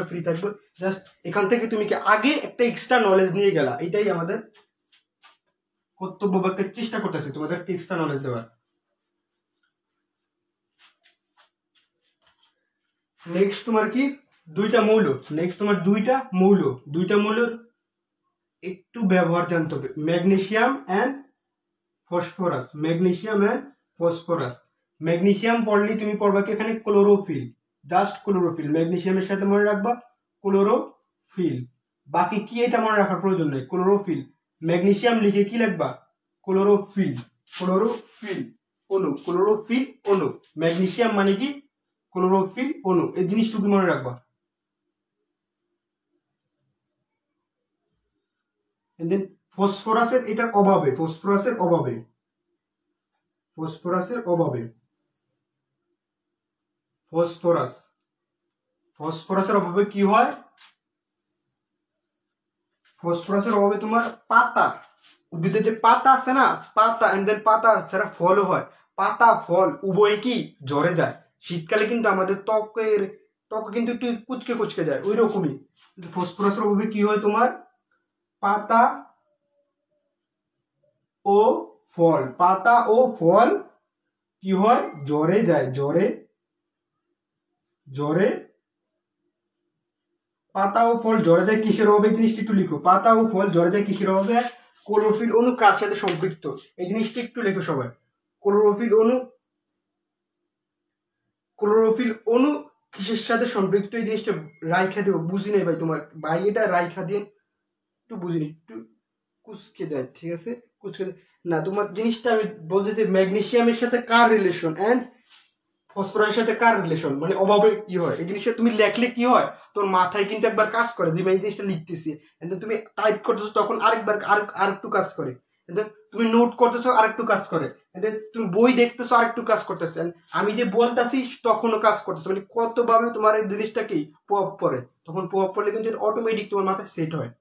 ফ্রি থাকবে। জাস্ট এখান থেকে তুমি কি আগে একটা এক্সট্রা নলেজ নিয়ে গেলা, এটাই আমাদের কর্তব্য বা চেষ্টা করতেছি তোমাদের এক্সট্রা নলেজ দেওয়ার। নেক্সট তোমার কি দুইটা মৌল একটু ব্যবহার জানতে হবে, ম্যাগনেসিয়াম অ্যান্ড ফসফরাস। ম্যাগনেসিয়াম পড়লে তুমি পড়বা কি এখানে ক্লোরোফিল, জাস্ট ক্লোরোফিল। ম্যাগনেসিয়ামের সাথে মনে রাখবা ক্লোরোফিল, বাকি কি এটা মনে রাখার প্রয়োজন নেই। ক্লোরোফিল, ম্যাগনেসিয়াম লিখে কি লিখবা ক্লোরোফিল অণু। ম্যাগনেসিয়াম মানে কি ক্লোরোফিল অণু, এই জিনিসটুকু মনে রাখবা। ফসফরাসের অভাবে কি হয়, ফসফরাসের অভাবে তোমার পাতা, উদ্ভিদের যে পাতা আছে না, পাতা এন্ড দেন পাতা ছাড়া ফলও হয়, পাতা ফল উভয় কি ঝরে যায়। শীতকালে কিন্তু আমাদের ত্বক কিন্তু একটু কুচকে যায়, ওই রকমই ফসফরাসের অভাবে কি হয় তোমার পাতা ও ফল কি হয় ঝরে যায়, পাতা ও ফল ঝরে যায় কিসের অভাবে, এই জিনিসটা একটু লিখো। পাতা ও ফল ঝরে যায় কিসের অভাবে, ক্লোরোফিল অণু কার সাথে সম্পৃক্ত, এই জিনিসটা একটু লিখো সবাই। ক্লোরোফিল অণু কিসের সাথে সম্পৃক্ত, এই জিনিসটা রাইখা দেবো, বুঝি নাই ভাই তোমার ভাই, এটা রাইখা দিয়ে একটু বুঝিনি, একটু কুচকে যায়, ঠিক আছে কুচকে না। তোমার জিনিসটা আমি বলছি যে ম্যাগনেসিয়ামের সাথে কার রিলেশন অ্যান্ড ফসফরাসের সাথে কার রিলেশন, মানে অভাবে কি হয়, এই জিনিসটা তুমি লেখলে কি হয় তোর মাথায় কিন্তু একবার কাজ করে যে এই জিনিসটা লিখতেছি, তুমি টাইপ করতেছো তখন আরেকবার আরেকটু কাজ করে, তুমি নোট করতেছো আরেকটু কাজ করে, তুমি বই দেখতেছো আরেকটু কাজ করতেছে, আমি যে বলতেছি তখনও কাজ করতেছে, মানে কতভাবে তোমার এই জিনিসটা কি প্রভাব পড়ে, তখন প্রভাব পড়লে কিন্তু অটোমেটিক তোমার মাথায় সেট হয়।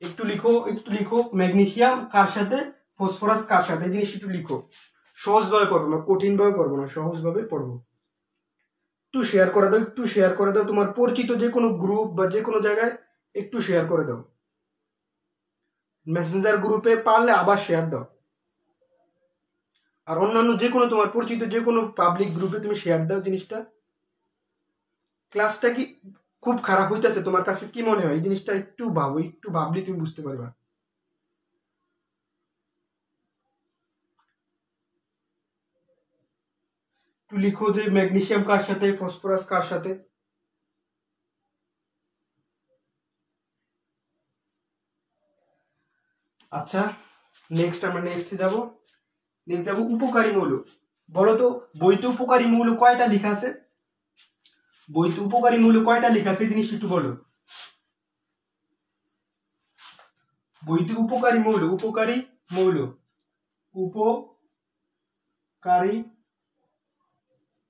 একটু লিখো ম্যাগনেসিয়াম কার সাথে, ফসফরাস কার সাথে, এই জিনিস একটু লিখো। সহজভাবে পড়বো না, কঠিনভাবে পড়বো না, সহজভাবে পড়বো। একটু শেয়ার করে দাও তোমার পরিচিত যে কোনো গ্রুপ বা যে কোনো জায়গায় একটু শেয়ার করে দাও, মেসেঞ্জার গ্রুপে পারলে আবার শেয়ার দাও, আর অন্যান্য যে কোনো তোমার পরিচিত যে কোনো পাবলিক গ্রুপে তুমি শেয়ার দাও জিনিসটা। ক্লাসটা কি খুব খারাপ হইতেছে তোমার কাছে, কি মনে হয় এই জিনিসটা একটু ভাবো, একটু ভাবলে তুমি বুঝতে পারবা। একটু লিখো যে ম্যাগনেসিয়াম কার সাথে, ফসফরাস কার সাথে। আচ্ছা আমরা নেক্সটে যাব উপকারী মৌল। বলো তো বইতে উপকারী মৌল কয়টা লেখা আছে, এই জিনিসটা একটু বলো। বইতে উপকারী মৌল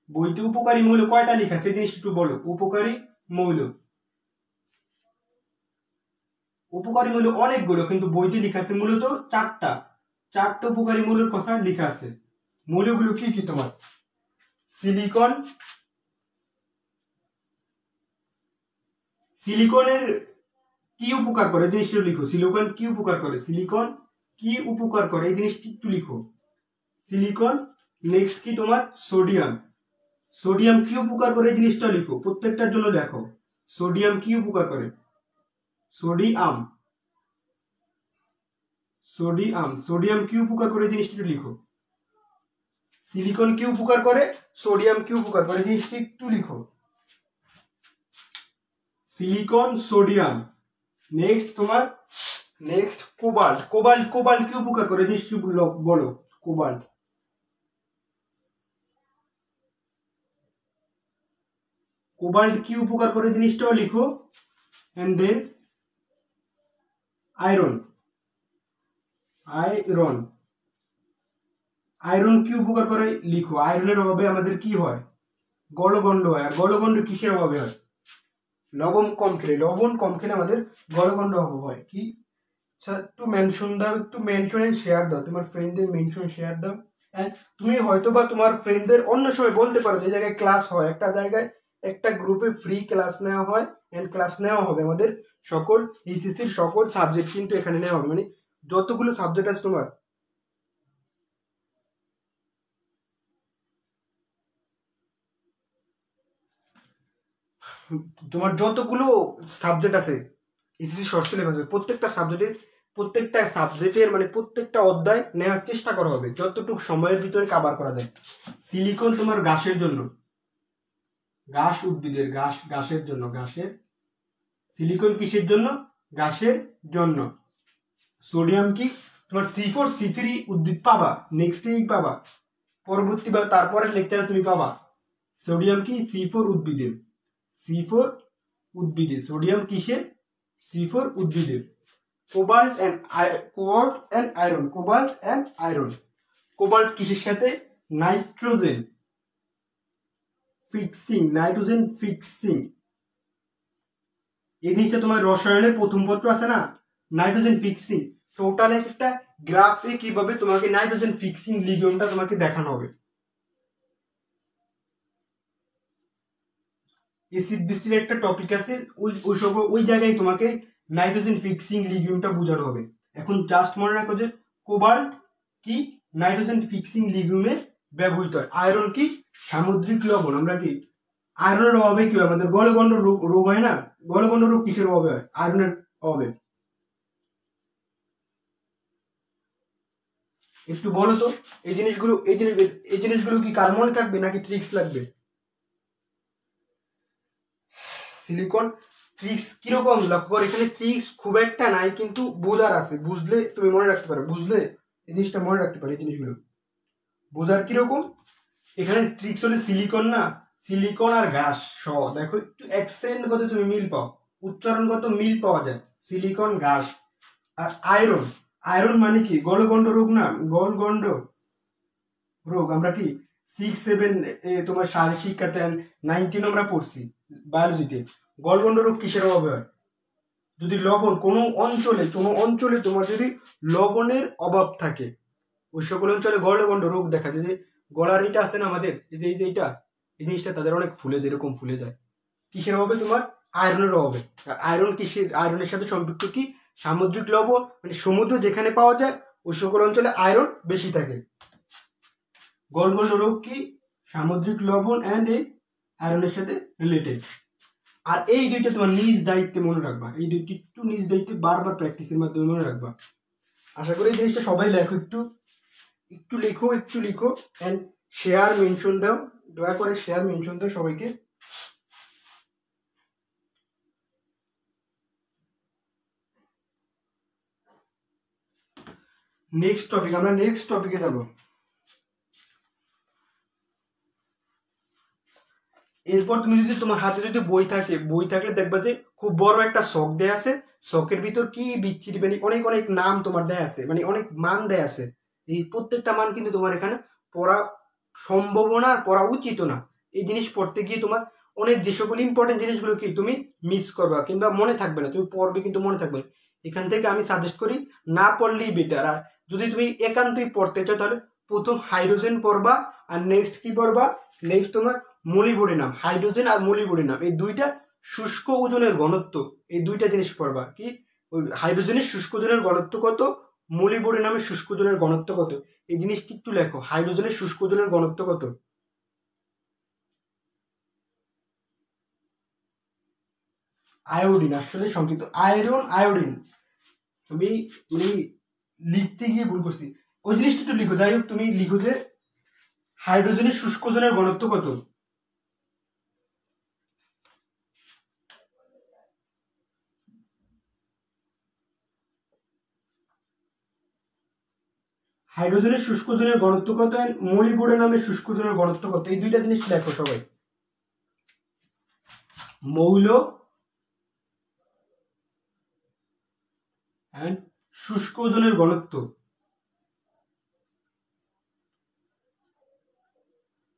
বইতে উপকারী মৌল কয়টা লেখা আছে, এই জিনিসটা একটু বলো। উপকারী মৌল অনেকগুলো, কিন্তু বইতে লেখা আছে মূলত চারটা উপকারী মৌলের কথা লেখা আছে। মৌলগুলো কি কি তোমার, সিলিকনের কি উপকার করে এই জিনিসটা লিখো। সিলিকন কি উপকার করে এই জিনিসটি একটু লিখো। সিলিকন। নেক্সট কি তোমার সোডিয়াম কি উপকার করে এই জিনিসটা লিখো, প্রত্যেকটার জন্য লেখো। সোডিয়াম কি উপকার করে, সোডিয়াম কি উপকার করে জিনিসটা লিখো। সিলিকন কি উপকার করে, সোডিয়াম কি উপকার করে জিনিসটা একটু লিখো। Silicon, sodium. নেক্সট কোবাল্ট কি উপকার করে জিনিসটি বলো। কোবাল্ট কি উপকার করে জিনিসটাও লিখো। এন্ড দেন আয়রন কি উপকার করে লিখো। আয়রনের অভাবে আমাদের কি হয়, গলগণ্ড হয়। আর গলগণ্ড কিসের অভাবে হয়, লবণ কম খেলে আমাদের গলগণ্ড অভাব হয়। কি আচ্ছা, একটু মেনশন দাও, একটু মেনশন এন্ড শেয়ার দাও, তোমার ফ্রেন্ডদের মেনশন শেয়ার দাও। এন্ড তুমি হয়তো বা তোমার ফ্রেন্ডদের অন্য সময় বলতে পারো যে জায়গায় ক্লাস হয়, একটা জায়গায় একটা গ্রুপে ফ্রি ক্লাস নেওয়া হয় এন্ড ক্লাস নেওয়া হবে আমাদের সকল ইসিসির সকল সাবজেক্ট কিন্তু এখানে নেওয়া হবে, মানে যতগুলো সাবজেক্ট আছে তোমার যতগুলো সাবজেক্ট আছে ইসিসি শর্ট সিলেবাসে প্রত্যেকটা সাবজেক্টের মানে প্রত্যেকটা অধ্যায় নেওয়ার চেষ্টা করা হবে যতটুকু সময়ের ভিতরে কভার করা যায়। সিলিকন তোমার ঘাসের জন্য, ঘাস উদ্ভিদের ঘাসের জন্য, ঘাসের সিলিকন কিসের জন্য? ঘাসের জন্য। সোডিয়াম কি? তোমার C4C3 উদ্ভিদ পাবা, নেক্সট উইক পাবা, পরবর্তী বা তারপরের লেকচারে তুমি পাবা। সোডিয়াম কি? C4 উদ্ভিদের, C4 উদ্ভিদে সোডিয়াম কিসের? C4 উদ্ভিদের। Cobalt and iron, cobalt and iron. Cobalt কিসের সাথে? Nitrogen fixing. এই জিনিসটা তোমার রসায়নের প্রথম পত্র আছে না, নাইট্রোজেন ফিক্সিং। টোটাল একটা গ্রাফে কিভাবে তোমাকে নাইট্রোজেন ফিক্সিং লিগিয়নটা তোমাকে দেখানো হবে। এসিড বৃষ্টির একটা টপিক আছে, ওই জায়গায় তোমাকে নাইট্রোজেন ফিক্সিং লিগিয়নটা বোঝানো হবে। এখন জাস্ট মনে রাখো যে কোবাল্ট কি? নাইট্রোজেন ফিক্সিং লিগিয়মে ব্যবহৃত হয়। আয়রন কি? সামুদ্রিক লবণ। আমরা কি আয়রনের অভাবে কি হয়? আমাদের গলগণ্ড রোগ হয় না? গলগণ্ড রোগ কিসের অভাবে হয়? আয়রনের অভাবে। একটু বলো তো এই জিনিসগুলো কি কার মনে থাকবে নাকি ট্রিক্স লাগবে? সিলিকন ট্রিক্স কিরকম লক্ষ্য করো, এখানে ট্রিক্স খুব একটা নাই, কিন্তু বোঝার আছে, বুঝলে তুমি মনে রাখতে পারো, বুঝলে এই জিনিসটা মনে রাখতে পারো। এই জিনিসগুলো বোঝার কিরকম, এখানে ট্রিক্স হলে সিলিকন না, সিলিকন আর ঘাস দেখো একটু অ্যাকসেন্টগত তুমি মিল পাও, উচ্চারণগত মিল পাওয়া যায়। সিলিকন ঘাস। আর আয়রন মানে কি? গলগণ্ড রোগ না, গলগণ্ড রোগ। আমরা কি 6-7 তোমার শারীরিক শিক্ষাতে 19 আমরা পড়ছি বায়োলজিতে। গলগণ্ড রোগ কিসের অভাবে হয়? যদি লবণ কোনো অঞ্চলে তোমার যদি লবণের অভাব থাকে, ওই সকল অঞ্চলে গলগণ্ড রোগ দেখা যায়। যে গলার এটা আছে না আমাদের, এই যে এই জিনিসটা তাদের অনেক ফুলে, যেরকম ফুলে যায়, কিসের অভাবে? তোমার আয়রনের অভাবে। আয়রন কিসের? আয়রনের সাথে সম্পৃক্ত কি? সামুদ্রিক লবণ, মানে সমুদ্র যেখানে পাওয়া যায় ওই সকল অঞ্চলে আয়রন বেশি থাকে। গলগণ্ড রোগ কি? সামুদ্রিক লবণ অ্যান্ড এই আয়রনের সাথে রিলেটেড। আর এই দুইটা তোমার নিজ দায়িত্বে মনে রাখবা, এই দুইটি একটু নিজ দায়িত্বে বারবার প্র্যাকটিসের মাধ্যমে মনে রাখবা। আশা করি এই জিনিসটা সবাই লেখো, একটু লিখো অ্যান্ড শেয়ার মেনশন দাও, দয়া করে শেয়ার মেনশন দাও সবাইকে। আমরা নেক্সট টপিকে যাব। এরপর তুমি যদি তোমার হাতে যদি বই থাকলে দেখবা যে খুব বড় একটা শখ দেয়া আছে, শখের ভিতর কি বিচ্ছিরি মানে অনেক নাম তোমার দেয়া আছে, মানে অনেক মান দেয়া আছে। এই প্রত্যেকটা মান কিন্তু তোমার এখানে পড়া সম্ভব না, পড়া উচিত না। এই জিনিস পড়তে গিয়ে তোমার অনেক যে সকল ইম্পর্টেন্ট জিনিসগুলো কি তুমি মিস করবা কিংবা মনে থাকবে না। তুমি পড়বে কিন্তু মনে থাকবে। এখান থেকে আমি সাজেস্ট করি না পড়লেই বেটার। আর যদি তুমি একান্তই পড়তে চাও তাহলে প্রথম হাইড্রোজেন পড়বা, আর নেক্সট কি পড়বা? নেক্সট তোমার মলিবডেনাম। হাইড্রোজেন আর মলিবডেনাম এই দুইটা শুষ্ক ওজনের ঘনত্ব, এই দুইটা জিনিস পড়বা। কি? ওই হাইড্রোজেনের শুষ্ক ওজনের ঘনত্ব কত, মলিবডেনামের শুষ্ক ওজনের ঘনত্ব কত, এই জিনিসটি একটু লেখো। হাইড্রোজেনের শুষ্ক ওজনের ঘনত্ব কত? আয়োডিন, আসলে সংক্ষিপ্ত আয়োডিন। আমি মানে লিখতে গিয়ে ভুল করছি, ওই জিনিসটা একটু লিখো। যাই হোক, তুমি লিখো যে হাইড্রোজেনের শুষ্ক ওজনের ঘনত্ব কত? হাইড্রোজেনের শুষ্ক ওজনের ঘনত্ব কত, মলিবডেনামের শুষ্ক ওজনের ঘনত্ব কত, এই দুইটা জিনিস দেখো সবাই। মৌল এন্ড শুষ্ক ওজনের ঘনত্ব।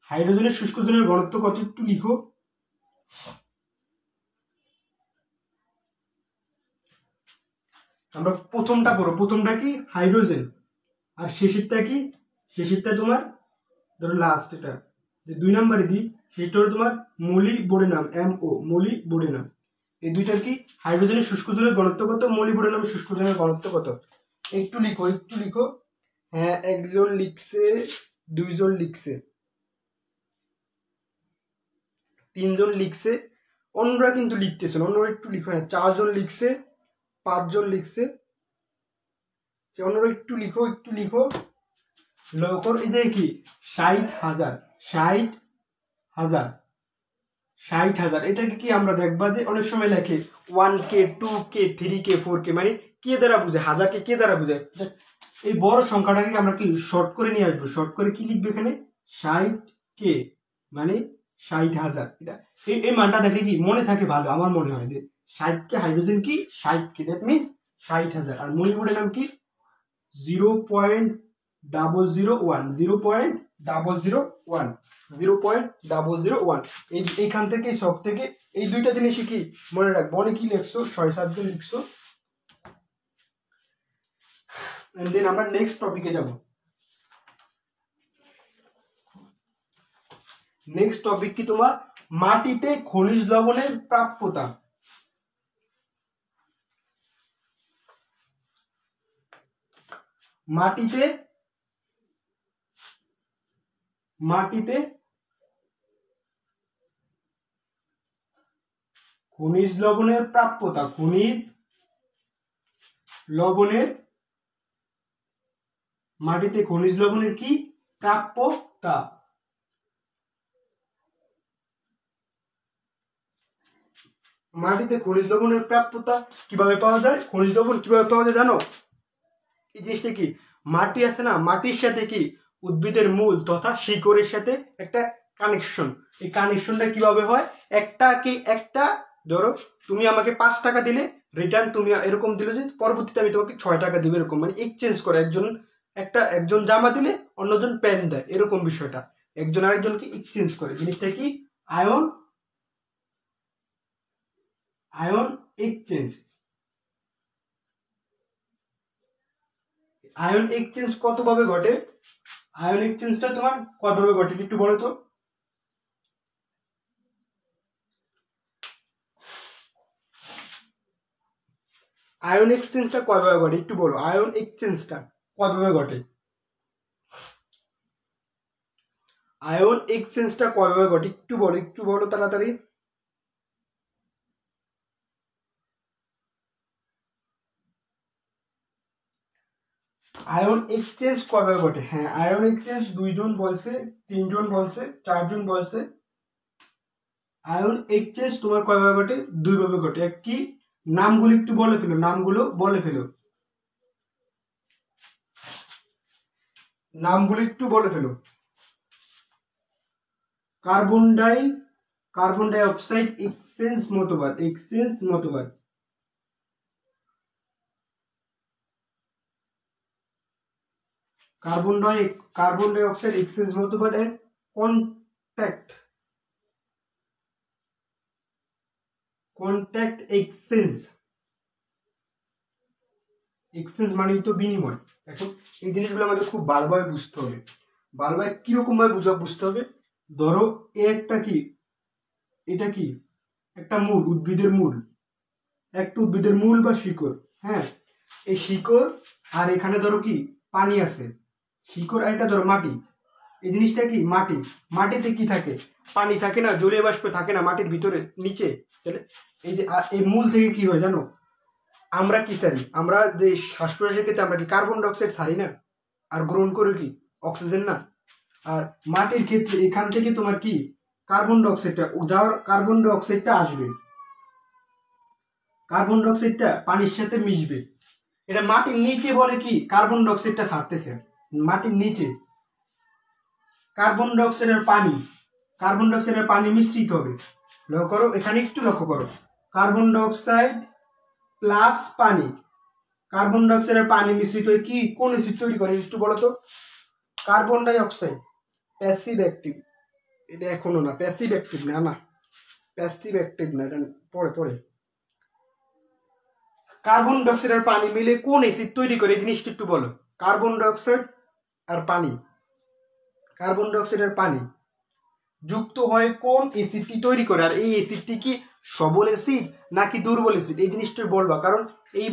হাইড্রোজেনের শুষ্ক ওজনের ঘনত্ব কত একটু লিখো। আমরা প্রথমটা পড়ো, প্রথমটা কি হাইড্রোজেন, আর শেষেরটা কি, শেষেরটা তোমার ধরো লাস্ট, এটা যে 2 নম্বরে দিই সেটা হলো তোমার মোলিবডেনাম, MO মোলিবডেনাম। এই দুইটার কি হাইড্রোজেনের শুষ্ক জলের ঘনত্ব কত, মোলিবডেনামের শুষ্ক জলের ঘনত্ব কত, একটু লিখো একটু লিখো। হ্যাঁ, একজন লিখছে, দুইজন লিখছে, তিনজন লিখছে, অন্যরা কিন্তু লিখতেছে না, অন্যরা একটু লিখো। হ্যাঁ, 4 জন লিখছে, 5 জন লিখছে, অন্যরা একটু লিখো একটু লিখো। লক্ষ্য, এই যে কি 60,000, 60,000, 60,000, এটাকে কি আমরা দেখবা যে অনেক সময় লেখে 1K 2K 3K 4K, মানে কে দ্বারা বুঝে, হাজারকে কে দ্বারা বুঝে। এই বড় সংখ্যাটাকে আমরা কি শর্ট করে নিয়ে আসবো, শর্ট করে কি লিখবো এখানে 60K, মানে 60,000। এটা এই মানটা দেখে কি মনে থাকে ভালো, আমার মনে হয় যে 60K হাইড্রোজেন কি 60K, that means 60,000। R molybdenum কি 0.001, 0.001, 0.001। এইখান থেকে শখ থেকে এই দুইটা জিনিসই কি মনে রাখবো। অনেক কি লিখছো, 6-7 জন লিখছো। দেন আমরা নেক্সট টপিকে যাব। নেক্সট টপিক কি তোমার মাটিতে খনিজ লবণের প্রাপ্যতা। মাটিতে খনিজ লবণের প্রাপ্যতা, খনিজ লবণের, মাটিতে খনিজ লবণের কি প্রাপ্যতা। মাটিতে খনিজ লবণের প্রাপ্যতা কিভাবে পাওয়া যায়, খনিজ লবণ কিভাবে পাওয়া যায় জানো? এই জিনিসটা কি, মাটি আছে না, মাটির সাথে কি উদ্ভিদের মূল তথা শিকড়ের সাথে একটা কানেকশন। এই কানেকশনটা কিভাবে হয়, একটা ধরো তুমি আমাকে 5 টাকা দিলে, রিটার্ন তুমি এরকম দিলে যে পরবর্তীতে আমি তোমাকে 6 টাকা দিব, এরকম মানে এক্সচেঞ্জ করে। একজন জামা দিলে অন্যজন প্যান্ট দেয়, এরকম বিষয়টা একজন আরেকজনকে এক্সচেঞ্জ করে। জিনিসটা কি আয়ন এক্সচেঞ্জ। আয়ন এক্সচেঞ্জ কতভাবে ঘটে, আয়ন এক্সচেঞ্জটা তোমার কতভাবে ঘটে একটু বলো তো। আয়ন এক্সচেঞ্জটা কয়ভাবে ঘটে একটু বলো, আয়ন এক্সচেঞ্জটা কয়ভাবে ঘটে, আয়ন এক্সচেঞ্জটা কয়ভাবে ঘটে একটু বলো তাড়াতাড়ি। আয়ন এক্সচেঞ্জ কয়ভাবে ঘটে? হ্যাঁ, আয়ন এক্সচেঞ্জ 2 জন বলছে, 3 জন বলছে, 4 জন বলছে। আয়ন এক্সচেঞ্জ তোমার কয়ভাবে ঘটে? 2 ভাবে ঘটে। এক কি, নামগুলো একটু বলে ফেলো, নামগুলো বলে ফেলো, নামগুলো একটু বলে ফেলো। কার্বন ডাই অক্সাইড এক্সচেঞ্জ মতবাদ, এক্সচেঞ্জ মতবাদ। কার্বন ডাই অক্সাইড এক্সচেঞ্জ মতবাদ এন্ড কন্ট্যাক্ট এক্সচেঞ্জ মানে তো বিনিময়। এখন এই জিনিসগুলো আমাদের খুব ভালোভাবে বুঝতে হবে, ভালোভাবে কিরকম ভাবে বুঝতে হবে। ধরো একটা কি, এটা কি একটা মূল, উদ্ভিদের মূল, একটা উদ্ভিদের মূল বা শিকড়। হ্যাঁ, এই শিকড় আর এখানে ধরো কি পানি আছে, শিকড় আর এটা ধরো মাটি। এই জিনিসটা কি মাটি, মাটিতে কি থাকে, পানি থাকে না, জলীয় বাষ্প থাকে না মাটির ভিতরে নিচে। তাহলে এই যে এই মূল থেকে কি হয় জানো, আমরা কি ছাড়ি, আমরা যে শ্বাস প্রশ্বাসের ক্ষেত্রে আমরা কি কার্বন ডাইঅক্সাইড ছাড়ি না, আর গ্রহণ করি কি অক্সিজেন না। আর মাটির ক্ষেত্রে এখান থেকে তোমার কি কার্বন ডাইঅক্সাইডটা আসবে, কার্বন ডাইঅক্সাইডটা পানির সাথে মিশবে। এটা মাটির নিচে বলে কি কার্বন ডাইঅক্সাইডটা ছাড়তেছে, মাটির নিচে কার্বন ডাইঅক্সাইড আর পানি মিশ্রিত হবে। লক্ষ্য করো, এখানে একটু লক্ষ্য করো, কার্বন ডাইঅক্সাইড প্লাস পানি, কার্বন ডাইঅক্সাইড আর পানি মিশ্রিত হয়ে কি কোন অ্যাসিড তৈরি করে একটু বলো তো। কার্বন ডাইঅক্সাইড প্যাসিভ অ্যাক্টিভ, এটা এখনো না প্যাসিভ অ্যাক্টিভ, না প্যাসিভ অ্যাক্টিভ না, এটা পরে কার্বন ডাইঅক্সাইড আর পানি মিলে কোন অ্যাসিড তৈরি করে এই জিনিসটা একটু বলো। কার্বন ডাইঅক্সাইড আর পানি, কার্বন ডাইঅক্সাইড আর পানি যুক্ত হয়ে কোন অ্যাসিডটি তৈরি করে, আর এই অ্যাসিডটি কি সবল অ্যাসিড নাকি দুর্বল অ্যাসিড এই জিনিসটা বলবা। কারণ এই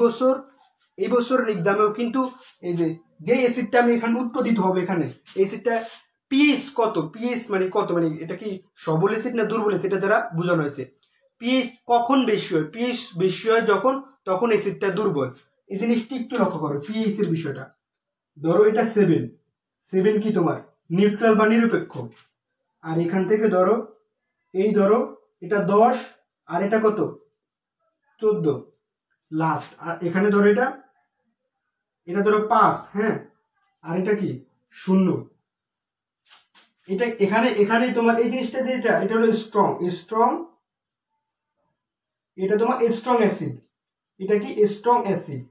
বছরের এক্সামেও কিন্তু এই যে অ্যাসিডটা আমি এখানে উৎপাদিত হবে, এখানে অ্যাসিডটা পিএইচ কত, পিএইচ মানে কত, মানে এটা কি সবল অ্যাসিড না দুর্বল অ্যাসিড এটা দ্বারা বোঝানো হয়েছে। পিএইচ কখন বেশি হয়, পিএইচ বেশি হয় তখন অ্যাসিডটা দুর্বল। এই জিনিসটি একটু লক্ষ্য করো পিএইচ এর বিষয়টা। ধরো এটা 7 কি তোমার নিউট্রাল বা নিরপেক্ষ, আর এখান থেকে ধরো এটা 10 আর এটা কত 14 লাস্ট, আর এখানে ধরো এটা ধরো 5, হ্যাঁ, আর এটা কি 0। এটা এখানে তোমার এই জিনিসটা এটা হলো স্ট্রং, এটা তোমার স্ট্রং অ্যাসিড, এটা কি স্ট্রং অ্যাসিড।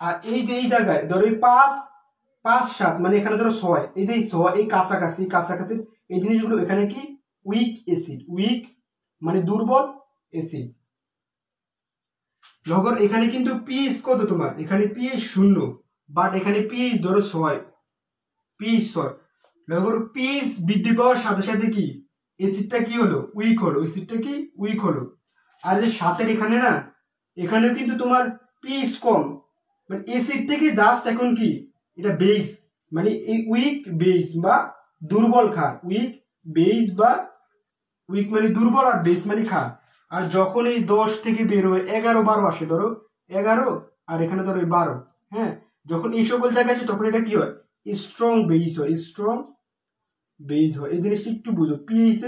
আর এই যে এই জায়গায় ধরো 5, 7 মানে এখানে ধরো 6, এই যে 6 এই কাছাকাছি এই জিনিসগুলো এখানে কি উইক অ্যাসিড, উইক মানে দুর্বল অ্যাসিড। লগর এখানে কিন্তু পিএইচ কত তোমার, এখানে পিএইচ 0, বাট এখানে পিএইচ ধরো 6, পিএইচ 6। লগর পিএইচ বৃদ্ধি পাওয়ার সাথে সাথে কি অ্যাসিডটা কি হলো উইক হলো, অ্যাসিডটা কি উইক হলো। আর যে সাথের এখানে না, এখানেও কিন্তু তোমার পিএইচ কম, মানে অ্যাসিড থেকে জাস্ট এখন কি এটা বেস, মানে এই উইক বেস বা দুর্বল ক্ষার, উইক বেস বা উইক মানে দুর্বল আর বেস মানে ক্ষার। আর যখন এই 10 থেকে বের হয়ে 11, 12 আসে, ধরো 11 আর এখানে ধরো 12, হ্যাঁ, যখন এই সকল জায়গায় আসে তখন এটা কি হয় স্ট্রং বেস হয়, স্ট্রং বেস হয়। এই জিনিসটা একটু বুঝো, পিএইচ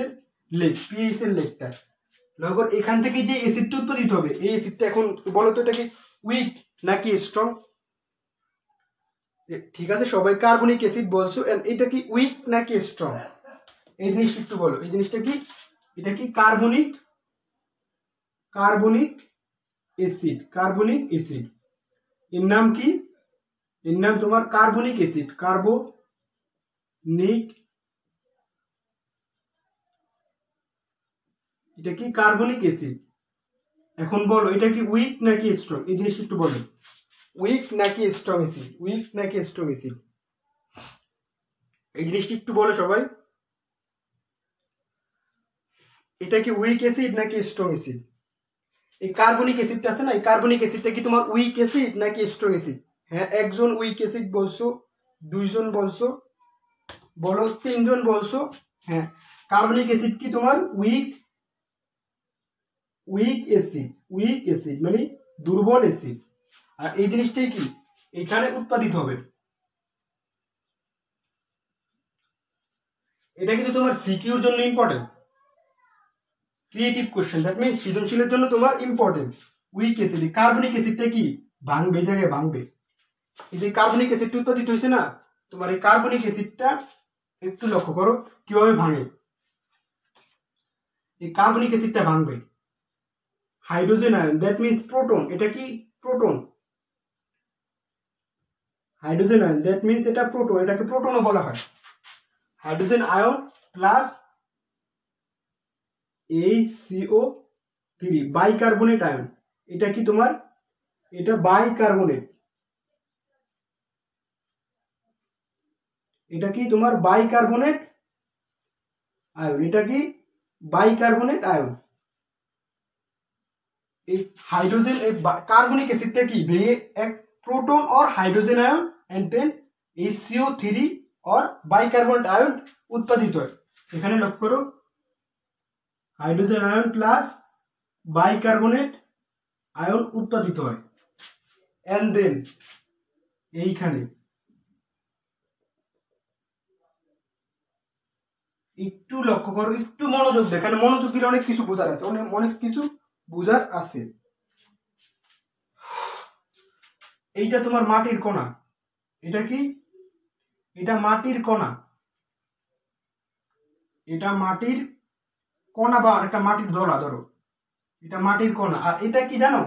এর লেগটা। লগর এখান থেকে যে অ্যাসিডটা উৎপাদিত হবে এই অ্যাসিডটা এখন বলো তো এটা কি উইক নাকি স্ট্রং। ঠিক আছে, সবাই কার্বনিক অ্যাসিড বলছো, এটা কি উইক নাকি স্ট্রং এই জিনিসটা একটু বলো। এই জিনিসটা কি, এটা কি কার্বনিক অ্যাসিড, এর নাম কি, এর নাম তোমার কার্বনিক অ্যাসিড, কার্বনিক, এটা কি কার্বনিক অ্যাসিড। এখন বলো এটা কি উইক নাকি স্ট্রং এই জিনিসটা একটু বলো, উইক নাকি স্ট্রং অ্যাসিড, উইক নাকি স্ট্রং অ্যাসিড এই জিনিসটা একটু বলো সবাই। এটা কি উইক অ্যাসিড নাকি স্ট্রং অ্যাসিড। এই কার্বনিক অ্যাসিডটা আছে না, এই কার্বনিক অ্যাসিডটা কি তোমার উইক অ্যাসিড নাকি স্ট্রং অ্যাসিড। হ্যাঁ, একজন উইক অ্যাসিড বলছো, 2 জন বলছো, বলো 3 জন বলছো। হ্যাঁ, কার্বনিক অ্যাসিড কি তোমার উইক অ্যাসিড মানে দুর্বল অ্যাসিড। আর এই জিনিসটাই কি এখানে উৎপাদিত হবে। এটা কিন্তু তোমার সিকিউর জন্য important, creative question, that means সৃজনশীলের জন্য তোমার ইম্পর্টেন্ট। উইক অ্যাসিড, কার্বনিক অ্যাসিডটা কি ভাঙবে, জায়গায় ভাঙবে। এই যে কার্বনিক অ্যাসিডটা উৎপাদিত হয়েছে না, তোমার এই কার্বনিক অ্যাসিডটা একটু লক্ষ্য করো কিভাবে ভাঙে। এই কার্বনিক অ্যাসিডটা ভাঙবে hydrogen ion, that means proton, এটা কি proton, hydrogen ion that means এটা প্রোটন, এটাকে প্রোটনও বলা হয়। Hydrogen ion plus HCO3 bicarbonate ion, এটা কি তোমার, এটা বাইকার্বনেট, এটা কি তোমার বাইকার্বনেট আয়ন, এটা কি বাইকার্বনেট আয়ন। এই হাইড্রোজেন এই কার্বনিক অ্যাসিডটা কি ভেঙে এক प्रोटॉन और hydrogen ion and then HCO3 और बाइकार्बोनेट आयन उत्पादित হয়। এখানে লক্ষ্য করো hydrogen ion plus bicarbonate ion উৎপাদিত হয় এন্ড দেন এইখানে একটু লক্ষ্য করো, একটু মনোযোগ দাও, এখানে মনোযোগ দিলে অনেক কিছু বোঝার আছে, অনেক কিছু বোঝার আছে। এইটা তোমার মাটির কণা, এটা কি, এটা মাটির কণা, এটা মাটির কণা বা একটা মাটির দলা, ধরো এটা মাটির কণা। আর এটা কি জানো,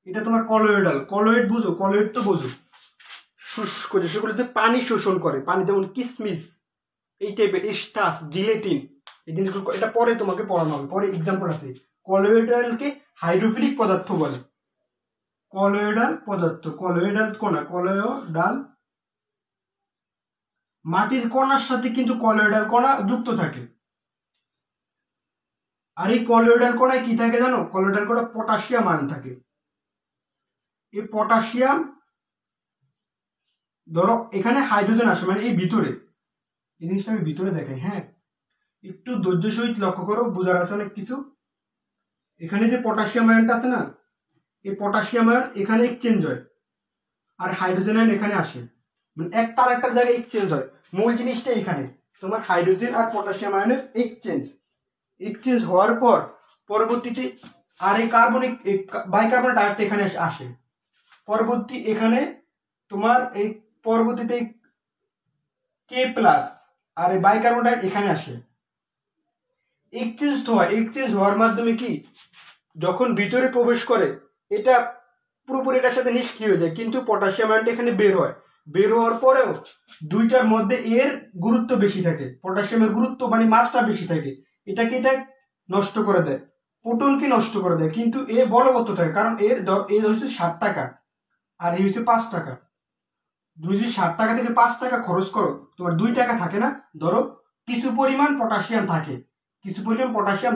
এটা তোমার কলয়েডাল, কলয়েড বুঝো, কলয়েড তো বুঝো, শুষ্ক যে সেগুলোতে পানি শোষণ করে, পানি যেমন কিসমিস এই টাইপের, স্টাস, জিলেটিন, এই জিনিসগুলো এটা পরে তোমাকে পড়ানো হবে, পরে এক্সাম্পল আছে। কলয়েডালকে হাইড্রোফিলিক পদার্থ বলে, কলয়েডাল পদার্থ, কলয়েডাল কণা, কলয়েডাল মাটির কণার সাথে কিন্তু কলয়েডাল কণা যুক্ত থাকে। আর এই কলয়েডাল কণায় কি থাকে জানো? কলয়েডাল কণা পটাশিয়াম আয়ন থাকে। এই পটাশিয়াম ধরো এখানে হাইড্রোজেন আসে, মানে এই ভিতরে, এই জিনিসটা আমি ভিতরে দেখাই, হ্যাঁ একটু ধৈর্য সহিত লক্ষ্য করো, বোঝার আছে অনেক কিছু। এখানে যে পটাশিয়াম আয়নটা আছে না, এই পটাশিয়াম আয়ন এখানে এক্সচেঞ্জ হয় আর হাইড্রোজেন আয়ন এখানে আসে, মানে একটা আর একটা জায়গায় এক্সচেঞ্জ হয়। মূল জিনিসটা এখানে তোমার হাইড্রোজেন আর পটাশিয়াম আয়নের এক্সচেঞ্জ হওয়ার পর পরবর্তীতে আর এই কার্বনিক বাইকার্বনেট আয়নটা এখানে আসে। পরবর্তী এখানে তোমার এই পরবর্তীতে কে প্লাস আর এই বাইকার্বনেট এখানে আসে, এক্সচেঞ্জ হওয়ার মাধ্যমে কি যখন ভিতরে প্রবেশ করে এটা পুরোপুরি এটার সাথে নিষ্ক্রিয় হয়ে যায়, কিন্তু পটাশিয়াম আয়নটা এখানে বের হওয়ার পরেও দুইটার মধ্যে এর গুরুত্ব বেশি থাকে, পটাশিয়ামের গুরুত্ব মানে মাত্রা বেশি থাকে, এটা নষ্ট করে দেয়, প্রোটনকে নষ্ট করে দেয়, কিন্তু এ বলবৎ থাকে, কারণ এর হচ্ছে 60 টাকা আর এই হচ্ছে 5 টাকা। তুমি যদি 60 টাকা থেকে 5 টাকা খরচ করো, তোমার 2 টাকা থাকে না। ধরো কিছু পরিমাণ পটাশিয়াম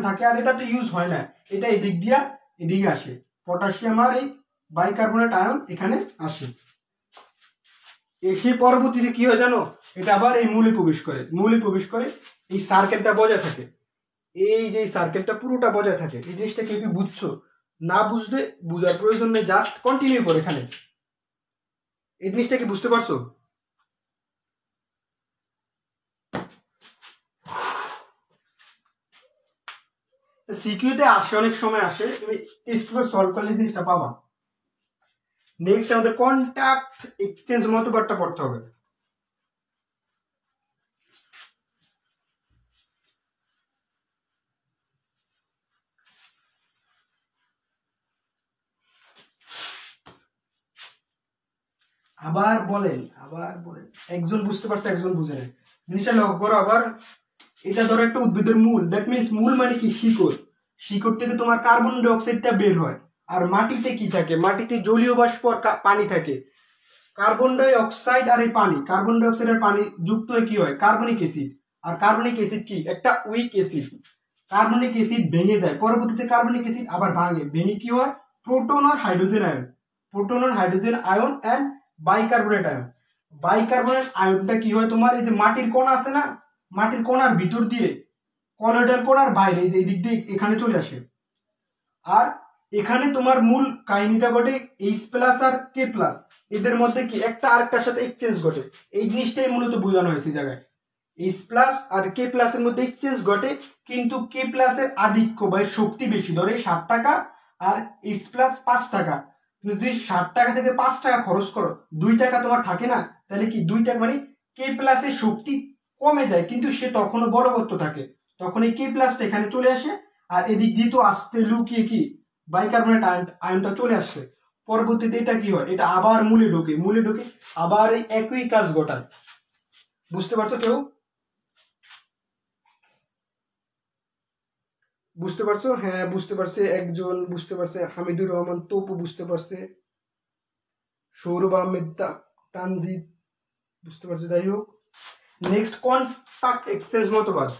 থাকে আর এটা তো ইউজ হয় না, এটা এদিকে আসে, পটাশিয়াম আর এই বাইকার্বনেট আয়ন এখানে আসে, এসে পরবর্তীতে কি হয় জানো? এটা আবার এই মূলে প্রবেশ করে এই সার্কেলটা বজায় থাকে, এই যে সার্কেলটা পুরোটা বজায় থাকে। এই জিনিসটা কেউ কি বুঝছো? না বুঝলে বুঝার প্রয়োজন নেই, জাস্ট কন্টিনিউ করো এখানে। এই জিনিসটা কি বুঝতে পারছো? সিকিউতে আসে, অনেক সময় আসে, তুমি টেস্ট করে সলভ করলে জিনিসটা পাবা। নেক্সট আমাদের কন্টাক্ট এক্সচেঞ্জ মতবাদটা পড়তে হবে। আবার বলেন একজন বুঝতে পারছে একজন বুঝে নেয়, জিনিসটা লক্ষ্য করো। আবার এটা ধরো একটা উদ্ভিদের মূল, দ্যাট মিনস মূল মানে কি? শিকড় থেকে তোমার কার্বন ডাই অক্সাইডটা বের হয়। আর মাটিতে কি থাকে? মাটিতে জলীয় বাষ্প আর পানি থাকে। কার্বন ডাই অক্সাইড আর এই পানি, কার্বন ডাই অক্সাইড আর পানি যুক্ত হয়ে কি হয়? Carbonic acid. আর কার্বনিক অ্যাসিড কি? একটা উইক অ্যাসিড। কার্বনিক অ্যাসিড ভেঙে যায়, পরবর্তীতে কার্বনিক অ্যাসিড আবার ভেঙে কি হয়? প্রোটন আর হাইড্রোজেন আয়ন অ্যান্ড বাইকার্বনেট আয়নটা কি হয় তোমার? এই যে মাটির কণা আছে না, মাটির কণার ভিতর দিয়ে কলয়েডাল কণার বাইরে এই যে এই দিক দিয়ে এখানে চলে আসে। আর এখানে তোমার মূল কাহিনীটা ঘটে H প্লাস আর K প্লাস, এদের মধ্যে কি একটা আরেকটার সাথে এক্সচেঞ্জ ঘটে। এই জিনিসটাই মূলত বোঝানো হয়েছে এই জায়গায়। H প্লাস আর K প্লাসের মধ্যে এক্সচেঞ্জ ঘটে, কিন্তু K প্লাসের আধিক্য বা শক্তি বেশি, ধরে 60 টাকা আর H প্লাস 5 টাকা। তুমি যদি 60 টাকা থেকে 5 টাকা খরচ করো, 2 টাকা তোমার থাকে না, তাহলে কি 2 টাকা মানে K প্লাসের শক্তি কমে যায়, কিন্তু সে তখনও বলবৎ থাকে। তখন এই K প্লাসটা এখানে চলে আসে, আর এদিক দিয়ে তো আসতে লুকিয়ে কি বাইকার্বনেট আয়নটা চলে আসছে। পরবর্তীতে এটা কি হয়? এটা আবার মূলে ঢোকে আবার এই একই কাজ ঘটায়। বুঝতে পারছো কেউ? বুঝতে পারছো? হ্যাঁ বুঝতে পারছে একজন, বুঝতে পারছে হামিদুর রহমান তপু, বুঝতে পারছে সৌরভ আহমেদ তানজিদ, বুঝতে পারছে। যাই হোক, নেক্সট কন্টাক্ট এক্সচেঞ্জ মতবাদ।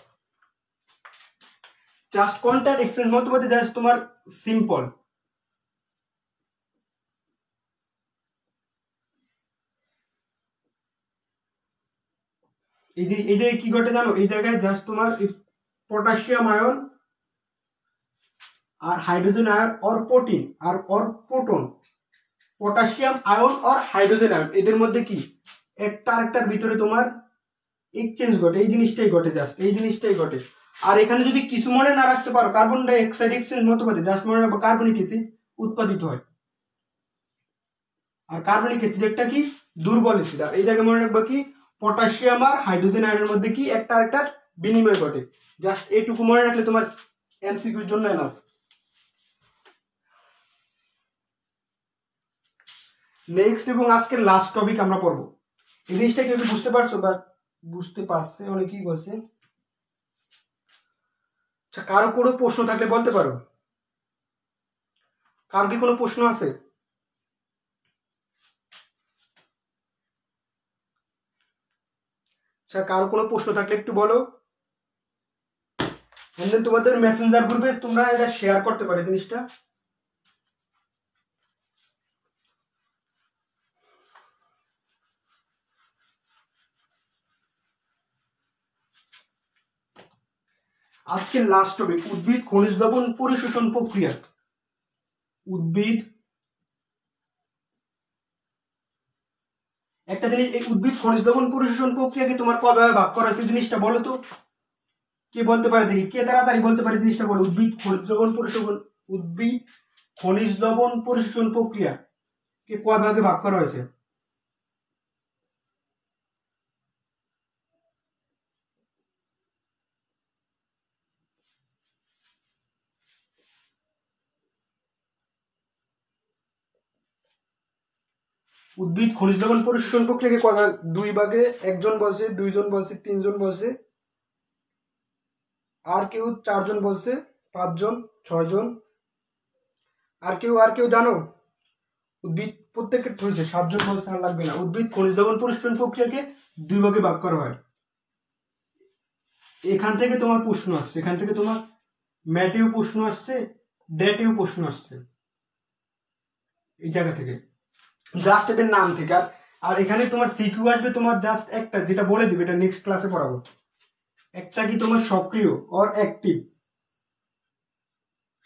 জাস্ট কন্টাক্ট এক্সচেঞ্জ মতবাদে জাস্ট তোমার সিম্পল, এই যে কি ঘটে জানো? এই জায়গায় জাস্ট তোমার পটাশিয়াম আয়ন আর হাইড্রোজেন আয়ন और प्रोटोन, পটাশিয়াম আয়ন আর হাইড্রোজেন আয়ন, এদের মধ্যে কি একটা আরেকটার ভিতরে তোমার এক্সচেঞ্জ ঘটে। এই জিনিসটাই ঘটে, জাস্ট এই জিনিসটাই ঘটে। আর এখানে যদি কিছু মনে না রাখতে পারো, carbon die oxide exchange মতবাদে just মনে রাখবো কার্বনিক অ্যাসিড উৎপাদিত হয়, আর কার্বনিক অ্যাসিড একটা কি দুর্বল অ্যাসিড। আর এই জায়গায় মনে রাখবো কি পটাশিয়াম আর হাইড্রোজেন আয়নের মধ্যে কি একটা আরেকটা বিনিময় ঘটে। জাস্ট এইটুকু মনে রাখলে তোমার এমসিকিউর জন্য এনাফ। নেক্সট এবং আজকের লাস্ট টপিক আমরা পড়বো। এই জিনিসটা কেউ বুঝতে পারছো বা বুঝতে পারছে অনেকেই বলছে? আচ্ছা, কারো কোনো প্রশ্ন থাকলে বলতে পারো। কারো কি কোনো প্রশ্ন আছে? আচ্ছা, কারো কোনো প্রশ্ন থাকলে একটু বলো। তোমাদের মেসেঞ্জার গ্রুপে তোমরা এটা শেয়ার করতে পারো জিনিসটা। আজকে লাস্ট টপিক উদ্ভিদ খনিজ লবণ পরিশোষণ প্রক্রিয়া। উদ্ভিদ একটা জিনিস, এই উদ্ভিদ খনিজ লবণ পরিশোষণ প্রক্রিয়াকে তোমার কয়ভাবে ভাগ করা হয়েছে জিনিসটা বলো তো। কে বলতে পারে দেখি, কে তাড়াতাড়ি বলতে পারে জিনিসটা বলো। উদ্ভিদ খনিজ লবণ পরিশোষণ, উদ্ভিদ খনিজ লবণ পরিশোষণ প্রক্রিয়া কে কয় ভাগে ভাগ করা হয়েছে? উদ্ভিদ খনিজ লবণ পরিশোষণ প্রক্রিয়াকে কয় ভাগ? দুই ভাগে। একজন বলছে, দুইজন বলছে, তিনজন বলছে, আর কেউ চারজন বলছে, পাঁচজন, ছয়জন, আর কেউ জানো? উদ্ভিদ প্রত্যেকের হয়েছে, সাতজন বলছে, আর লাগবে না। উদ্ভিদ খনিজ লবণ পরিশোষণ প্রক্রিয়াকে দুই ভাগে ভাগ করা হয়। এখান থেকে তোমার প্রশ্ন আসছে, এখান থেকে তোমার ম্যাটেও প্রশ্ন আসছে, ডেটেও প্রশ্ন আসছে, এই জায়গা থেকে জাস্ট এদের নাম থেকে। আর এখানে তোমার সিকিউ আসবে তোমার জাস্ট একটা, যেটা বলে দিবে, এটা নেক্সট ক্লাসে পড়াবো। একটা কি তোমার সক্রিয় অর অ্যাক্টিভ,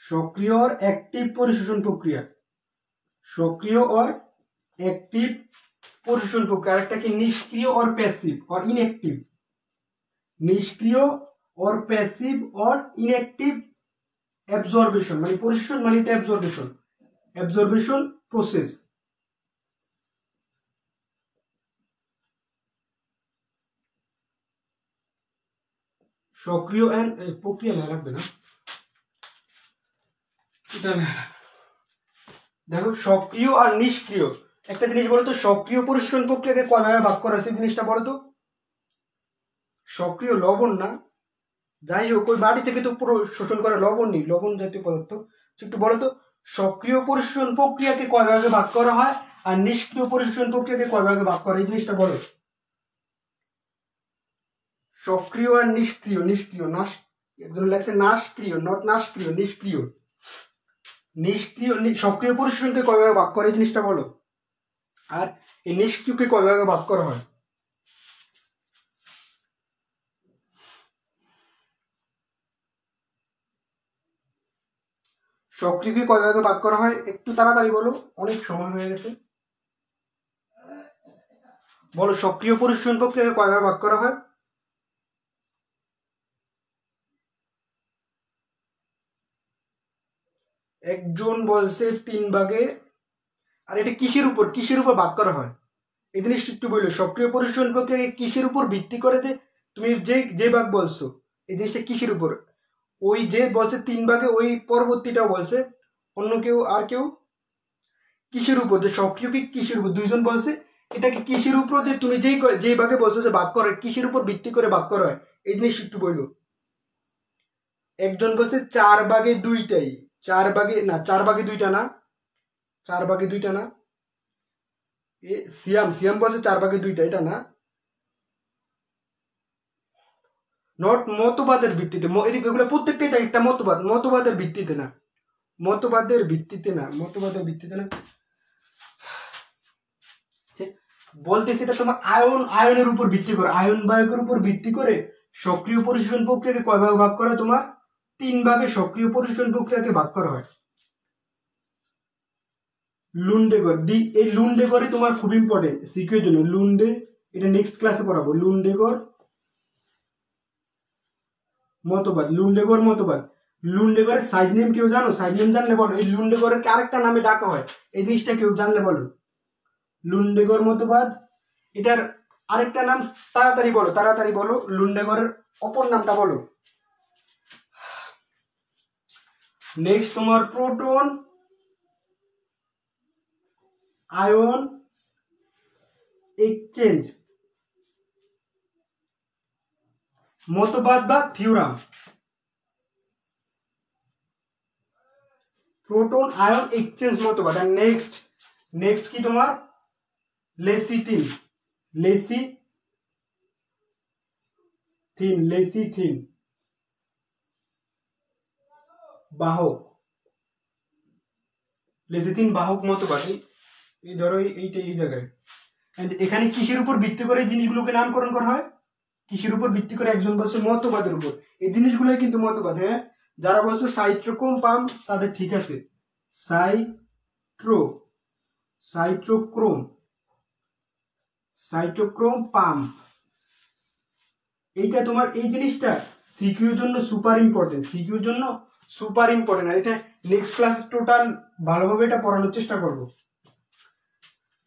সক্রিয় অর অ্যাক্টিভ পরিশোষণ প্রক্রিয়া, সক্রিয় অর অ্যাক্টিভ পরিশোষণ প্রক্রিয়া। আর একটা কি নিষ্ক্রিয় অর প্যাসিভ অর ইনঅ্যাক্টিভ, নিষ্ক্রিয় or passive or inactive absorption, মানে পরিশোষণ মানে অ্যাবজর্বেশন, অ্যাবজর্বেশন প্রসেস। সক্রিয় এন্ড প্রক্রিয়া লাগবে না, এটা দেখো সক্রিয় আর নিষ্ক্রিয়। একটা জিনিস বলো তো, সক্রিয় পরিশোষণ প্রক্রিয়াকে কয় ভাগে ভাগ করা হয়েছে জিনিসটা বলো তো। সক্রিয় লবণ না, যাই হোক, ওই বাড়ি থেকে তো পুরো শোষণ করে, লবণ নেই, লবণ জাতীয় পদার্থ। একটু বলো তো, সক্রিয় পরিশোষণ প্রক্রিয়াকে কয় ভাগে ভাগ করা হয় আর নিষ্ক্রিয় পরিশোষণ প্রক্রিয়াকে কয় ভাগে ভাগ করা, এই জিনিসটা বলো। সক্রিয় আর নিষ্ক্রিয়, নিষ্ক্রিয় নাশ, একজন লেখছে নাশক্রিয়, নট নাশক্রিয়, নিষ্ক্রিয়। নিষ্ক্রিয় সক্রিয় পরিশোষণকে কয় ভাগে ভাগ করে এই জিনিসটা বলো। আর এই নিষ্ক্রিয়কে কয় ভাগে ভাগ করা হয়? সক্রিয়কে কয় ভাগে ভাগ করা হয় একটু তাড়াতাড়ি বলো, অনেক সময় হয়ে গেছে। বলো সক্রিয় পরিশোষণ প্রক্রিয়াকে কয় ভাগে ভাগ করা হয়? একজন বলছে 3 ভাগে। আর এটা কিসের উপর ভাগ করা হয় এই জিনিসটা একটু বললো। সক্রিয় পরিশোষণ প্রক্রিয়া কিসের উপর ভিত্তি করে যে তুমি যে ভাগ বলছো, এই জিনিসটা কিসের উপর? ওই যে বলছে 3 ভাগে, ওই পরবর্তীটাও বলছে অন্য কেউ, আর কেউ কিসের উপর, যে সক্রিয় কি কিসের উপর, দুইজন বলছে এটাকে কিসের উপর, যে তুমি যেই ভাগে বলছো যে ভাগ করে, কিসের উপর ভিত্তি করে ভাগ করা হয় এই জিনিস একটু বললো। একজন বলছে 4 ভাগে 2টাই, 4 ভাগে না, 4 ভাগে 2টা না, 4 ভাগে 2টা না, সিয়াম বলছে 4 ভাগে 2টা, এটা না। নট মতবাদের ভিত্তিতে, এগুলো প্রত্যেকটাই একটা মতবাদের ভিত্তিতে না, মতবাদের ভিত্তিতে না, মতবাদের ভিত্তিতে না বলতেছি। এটা তোমার আয়নের উপর ভিত্তি করে, আয়ন বায়কের উপর ভিত্তি করে সক্রিয় পরিশোষণ প্রক্রিয়াকে কয় ভাগে ভাগ করা? তোমার 3 ভাগে সক্রিয় পরিশোষণ প্রক্রিয়াকে ভাগ করা হয়। লুন্ডেগর, এই লুন্ডেগরই তোমার খুব ইম্পর্টেন্ট সিকিউর জন্য। এটা নেক্সট ক্লাসে পড়াবো। লুন্ডেগর মতবাদ, লুন্ডেগরের সাইড নেম কেউ জানো? সাইড নেম জানলে বলো। এই লুন্ডেগরের আরেকটা নামে ডাকা হয়, এই জিনিসটা কেউ জানলে বলো। লুন্ডেগর মতবাদ, এটার আরেকটা নাম তাড়াতাড়ি বলো, লুন্ডেগরের অপর নামটা বলো। নেক্সট তোমার প্রোটন আয়ন এক্সচেঞ্জ মতবাদ বা থিওরাম। প্রোটন আয়ন এক্সচেঞ্জ মতবাদ। আর নেক্সট কি তোমার লেসিথিন, থিন, লেসিথিন বাহক, লেসিথিন বাহক মতবাদ। এই ধরো এইটা এই জায়গায়, এখানে কিসের উপর ভিত্তি করে এই জিনিসগুলোকে নামকরণ করা হয়? কিসের উপর ভিত্তি করে? একজন বলছে মতবাদের উপর। এই জিনিসগুলোই কিন্তু মতবাদ। হ্যাঁ, যারা বলছো সাইট্রোক্রোম পাম তাদের ঠিক আছে, সাইট্রোক্রোম পাম, এইটা তোমার এই জিনিসটা সিকিউর জন্য সুপার ইম্পর্টেন্ট, সিকিউর জন্য সুপার ইম্পর্টেন্ট। আর এটা নেক্সট ক্লাসে টোটাল ভালোভাবে এটা পড়ানোর চেষ্টা করবো।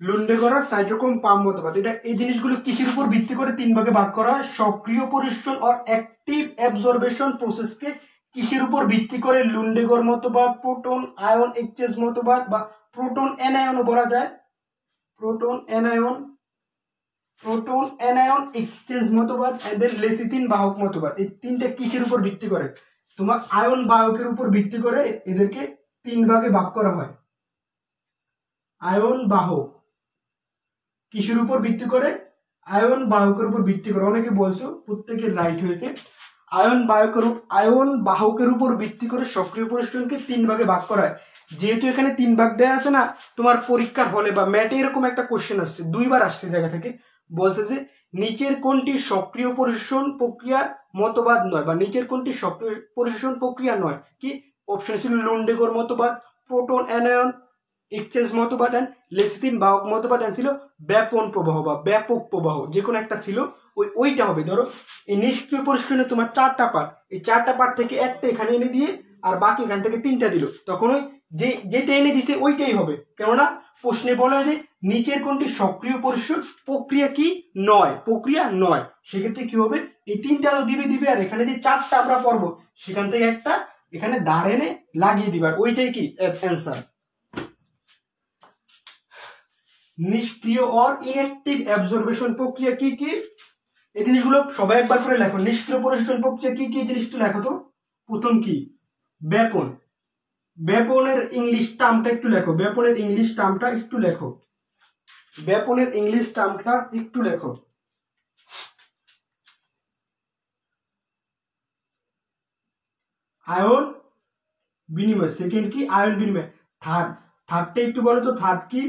লুন্ডেগরের সাইটোক্রোম পাম মতবাদ, এটা এই জিনিসগুলো কিসের উপর ভিত্তি করে তিন ভাগে ভাগ করা হয়? সক্রিয় পরিশোষণ আর অ্যাক্টিভ অ্যাবজর্বেশন প্রসেসকে কিসের উপর ভিত্তি করে লুন্ডেগর মতবাদ, প্রোটন আয়ন এক্সচেঞ্জ মতবাদ বা প্রোটন অ্যানায়নও বলা যায়, প্রোটন অ্যানায়ন এক্সচেঞ্জ মতবাদ এন্ড দেন লেসিথিন বাহক মতবাদ। এই তিনটা কিসের উপর ভিত্তি করে? তোমার আয়ন বাহকের উপর ভিত্তি করে এদেরকে তিন ভাগে ভাগ করা হয়। আয়ন বাহক কিসের উপর ভিত্তি করে? আয়ন বাহকের উপর ভিত্তি করে। অনেকে বলছো, প্রত্যেকের রাইট হয়েছে। আয়ন বাহকের উপর ভিত্তি করে সক্রিয় পরিশোষণকে তিন ভাগে ভাগ করা হয়। যেহেতু এখানে তিন ভাগ দেওয়া আছে না, তোমার পরীক্ষার হলে বা ম্যাটে এরকম একটা কোশ্চেন আসছে, দুইবার আসছে জায়গা থেকে, বলছে যে নিচের কোনটি সক্রিয় পরিশোষণ প্রক্রিয়ার মতবাদ নয়, বা নিচের কোনটি সক্রিয় পরিশোষণ প্রক্রিয়া নয়। কি অপশন ছিল? লুন্ডেগর মতবাদ, প্রোটন অ্যানায়ন এক্সচেঞ্জ মতবাদ এন্ড লেসিথিন বাহক মতবাদ ছিল ব্যাপন প্রবাহ বা ব্যাপক প্রবাহ, যে কোনো একটা ছিল, ওইটা হবে। ধরো এই নিষ্ক্রিয় পরিশোষণে তোমার চারটা পার্ট, এই চারটা পার্ট থেকে একটা এখানে এনে দিয়ে আর বাকি এখান থেকে তিনটা দিল, তখন ওই যেটা এনে দিছে ওইটাই হবে। কেননা প্রশ্নে বলা হয় যে নিচের কোনটি সক্রিয় পরিশোষণ প্রক্রিয়া নয়, সেক্ষেত্রে কি হবে? এই তিনটা তো দিবে আর এখানে যে চারটা আমরা পড়বো সেখান থেকে একটা এখানে দাঁড় এনে লাগিয়ে দিবার, ওইটাই কি অ্যান্সার। নিষ্ক্রিয় और ইনঅ্যাক্টিভ অ্যাবজর্বেশন প্রক্রিয়া কি কি? এই জিনিসগুলো সবাই একবার করে লেখো। নিষ্ক্রিয় পরিশোষণ প্রক্রিয়া কি কি জিনিসটা লেখো তো। প্রথম কি? ব্যাপন। ব্যাপনের ইংলিশ টার্মটা একটু লেখো, ব্যাপনের ইংলিশ টার্মটা একটু লেখো, ব্যাপনের ইংলিশ টার্মটা একটু লেখো। আয়ন বিনিময়। সেকেন্ড কি? আয়ন বিনিময়। থার্ডটা একটু বলো তো, থার্ড কি?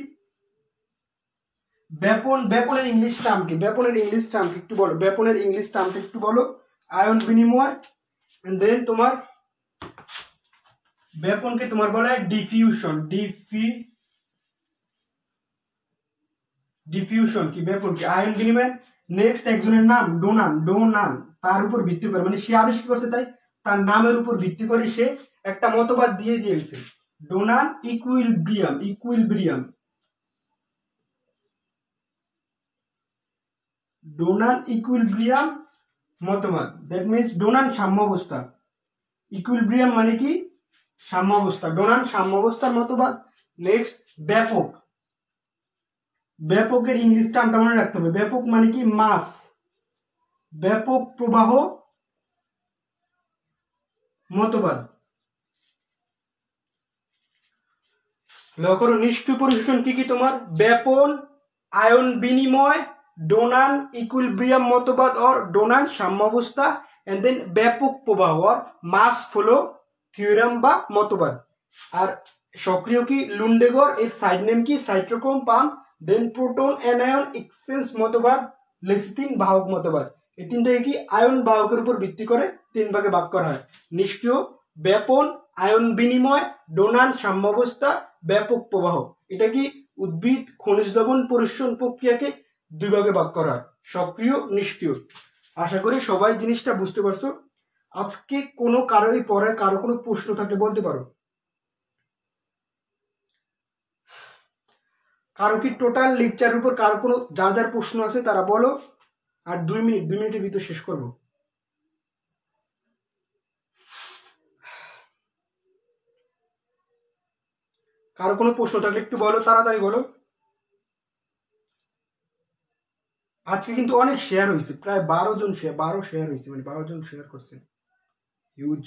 ব্যাপনের ইংলিশ টার্ম কি? ব্যাপনের ইংলিশ টার্ম কি একটু বলো, ব্যাপনের ইংলিশ টার্মটা একটু বলো। আয়ন বিনিময়, এন্ড দেন তোমার ব্যাপনকে তোমার বলা হয় ডিফিউশন। ডিফিউশন কি? ব্যাপন কি? আয়ন বিনিময়। নেক্সট একজনের নাম ডোনান, তার উপর ভিত্তি করে, মানে সে আবিষ্কার করছে তাই তার নামের উপর ভিত্তি করে সে একটা মতবাদ দিয়ে দিয়েছে। ডোনান ইকুইলিব্রিয়াম, ডোনান ইকুইলিব্রিয়াম মতবাদ, দ্যাট মিনস ডোনান সাম্যাবস্থা। ইকুইলিব্রিয়াম মানে কি? সাম্যাবস্থা। ডোনান সাম্যাবস্থার মতবাদ। নেক্সট ব্যাপক, ব্যাপকের ইংলিশ টার্মটা মনে রাখতে হবে। ব্যাপক মানে কি? মাস, ব্যাপক প্রবাহ মতবাদ। লক্ষ্য করো নিষ্ক্রিয় পরিশোষণ কি কি তোমার? ব্যাপন, আয়ন বিনিময়, ডোনান ইকুইলিব্রিয়াম মতবাদ और ডোনান সাম্যাবস্থা, এন্ড দেন ব্যাপক প্রবাহ और মাস ফ্লো থিওরাম বা মতবাদ। আর সক্রিয় কি? লুন্ডেগর, এর সাইড নেম কি? সাইটোক্রোম পাম, দেন প্রোটন অ্যানায়ন এক্সচেঞ্জ মতবাদ, লেসিথিন বাহক মতবাদ। এই তিনটাকে কি? আয়ন বাহকের উপর ভিত্তি করে তিন ভাগে ভাগ করা হয়। নিষ্ক্রিয়, ব্যাপন, আয়ন বিনিময়, ডোনান সাম্যাবস্থা, ব্যাপক প্রবাহ। এটা কি? উদ্ভিদ খনিজ লবণ পরিশোষণ প্রক্রিয়াকে দুই ভাগে ভাগ করা হয়, সক্রিয়, নিষ্ক্রিয়। আশা করি সবাই জিনিসটা বুঝতে পারছো। আজকে কোনো কারোই পরে কারো কোনো প্রশ্ন থাকলে বলতে পারো। কারো কি টোটাল লেকচারের উপর কারো কোনো যার যার প্রশ্ন আছে তারা বলো। আর 2 মিনিটের ভিতর শেষ করব। কারো কোনো প্রশ্ন থাকলে একটু বলো, তাড়াতাড়ি বলো। আজকে কিন্তু অনেক শেয়ার হয়েছে, প্রায় 12 শেয়ার হয়েছে, মানে 12 জন শেয়ার করছে, হিউজ।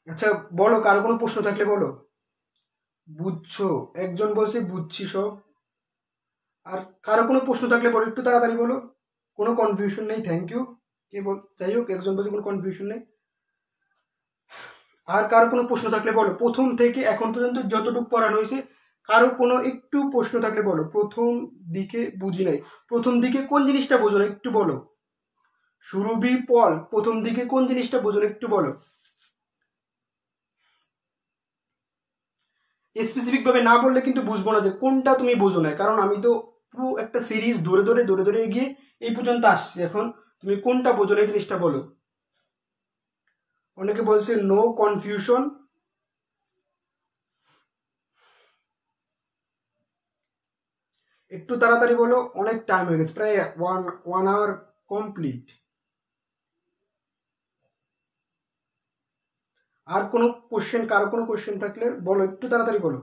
আচ্ছা বলো, কারো কোনো প্রশ্ন থাকলে বলো। বুঝছো? একজন বলছে বুঝছি সব। আর কারো কোনো প্রশ্ন থাকলে বলো, একটু তাড়াতাড়ি বলো। কোনো কনফিউশন নেই, থ্যাংক ইউ। কে বল, যাই হোক একজন বলছে কোনো কনফিউশন নেই। আর কারো কোনো প্রশ্ন থাকলে বলো, প্রথম থেকে এখন পর্যন্ত যতটুকু পড়ানো হয়েছে কারো কোনো একটু প্রশ্ন থাকলে বলো। প্রথম দিকে বুঝি নাই, প্রথম দিকে কোন জিনিসটা বোঝো না একটু বলো। সুরভি পল, প্রথম দিকে কোন জিনিসটা বোঝো না একটু বলো। স্পেসিফিক ভাবে না বললে কিন্তু বুঝবো না যে কোনটা তুমি বোঝো না, কারণ আমি তো পুরো একটা সিরিজ ধরে ধরে ধরে ধরে গিয়ে এই পর্যন্ত আসছি। এখন তুমি কোনটা বোঝো না এই জিনিসটা বলো। অনেকে বলছে নো কনফিউশন। একটু তাড়াতাড়ি বলো, অনেক টাইম হয়ে গেছে, প্রায় ওয়ান আওয়ার কমপ্লিট। আর কোনো কোশ্চেন, কারো কোনো কোশ্চেন থাকলে বলো, একটু তাড়াতাড়ি বলো।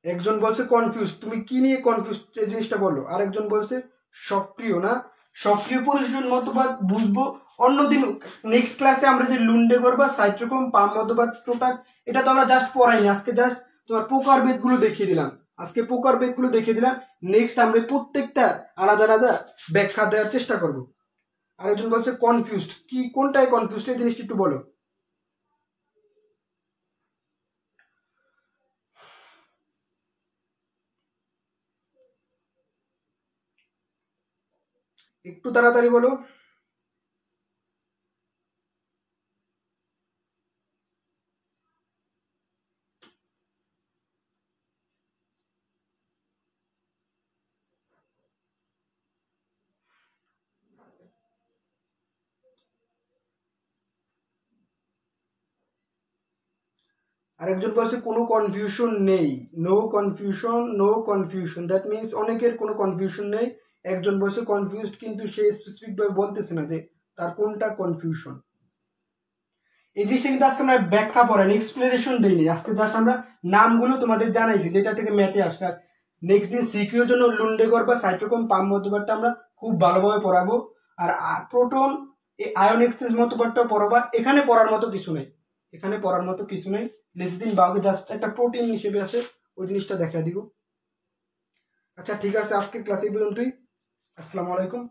একজন বলছে কনফিউজ, তুমি কি নিয়ে কনফিউজ এই জিনিসটা বলো। আর একজন বলছে সক্রিয়, না সক্রিয় পরিশোধন মতবাদ বুঝবো অন্যদিন, নেক্সট ক্লাসে আমরা যে লুন্ডেগর বা সাইট্রোক্রোম পাম মতবাদ টোটাল, এটা তো আমরা জাস্ট পড়াইনি, আজকে জাস্ট তোমার প্রকারভেদগুলো দেখিয়ে দিলাম। আজকে প্রকারভেদগুলো দেখিয়ে দিলাম, নেক্সট আমরা প্রত্যেকটা আলাদা আলাদা ব্যাখ্যা দেওয়ার চেষ্টা করব। আরেকজন বলছে কনফিউজড, কি কোনটায় কনফিউজড এই জিনিসটা একটু বলো। একটু তাড়াতাড়ি বলো। আরেকজন বলছে কোনো কনফিউশন নেই, no confusion, no confusion, that means অনেকের কোনো কনফিউশন নেই। একজন বলছে কনফিউজড, কিন্তু সে স্পেসিফিকভাবে বলতেছে না যে তার কোনটা কনফিউশন। এই জিনিসটা কিন্তু আজকে আমরা ব্যাখ্যা পড়াইনি, এক্সপ্লেনেশন দিইনি, আজকে জাস্ট আমরা নামগুলো তোমাদের জানাইছি যেটা থেকে ম্যাথে আসছে। আর নেক্সট দিন সিকিউর জন্য লুন্ডেগর বা সাইটোক্রোম পাম মতবাদটা আমরা খুব ভালোভাবে পড়াবো। আর প্রোটন এই আয়ন এক্সচেঞ্জ মতবাদটাও পড়াবা। এখানে পড়ার মতো কিছু নেই, এখানে পড়ার মতো কিছু নেই। লেসিদিন বাগে জাস্ট একটা প্রোটিন হিসেবে আসে, ওই জিনিসটা দেখা দিব। আচ্ছা ঠিক আছে, আজকের ক্লাস এই পর্যন্তই। আসসালামু আলাইকুম।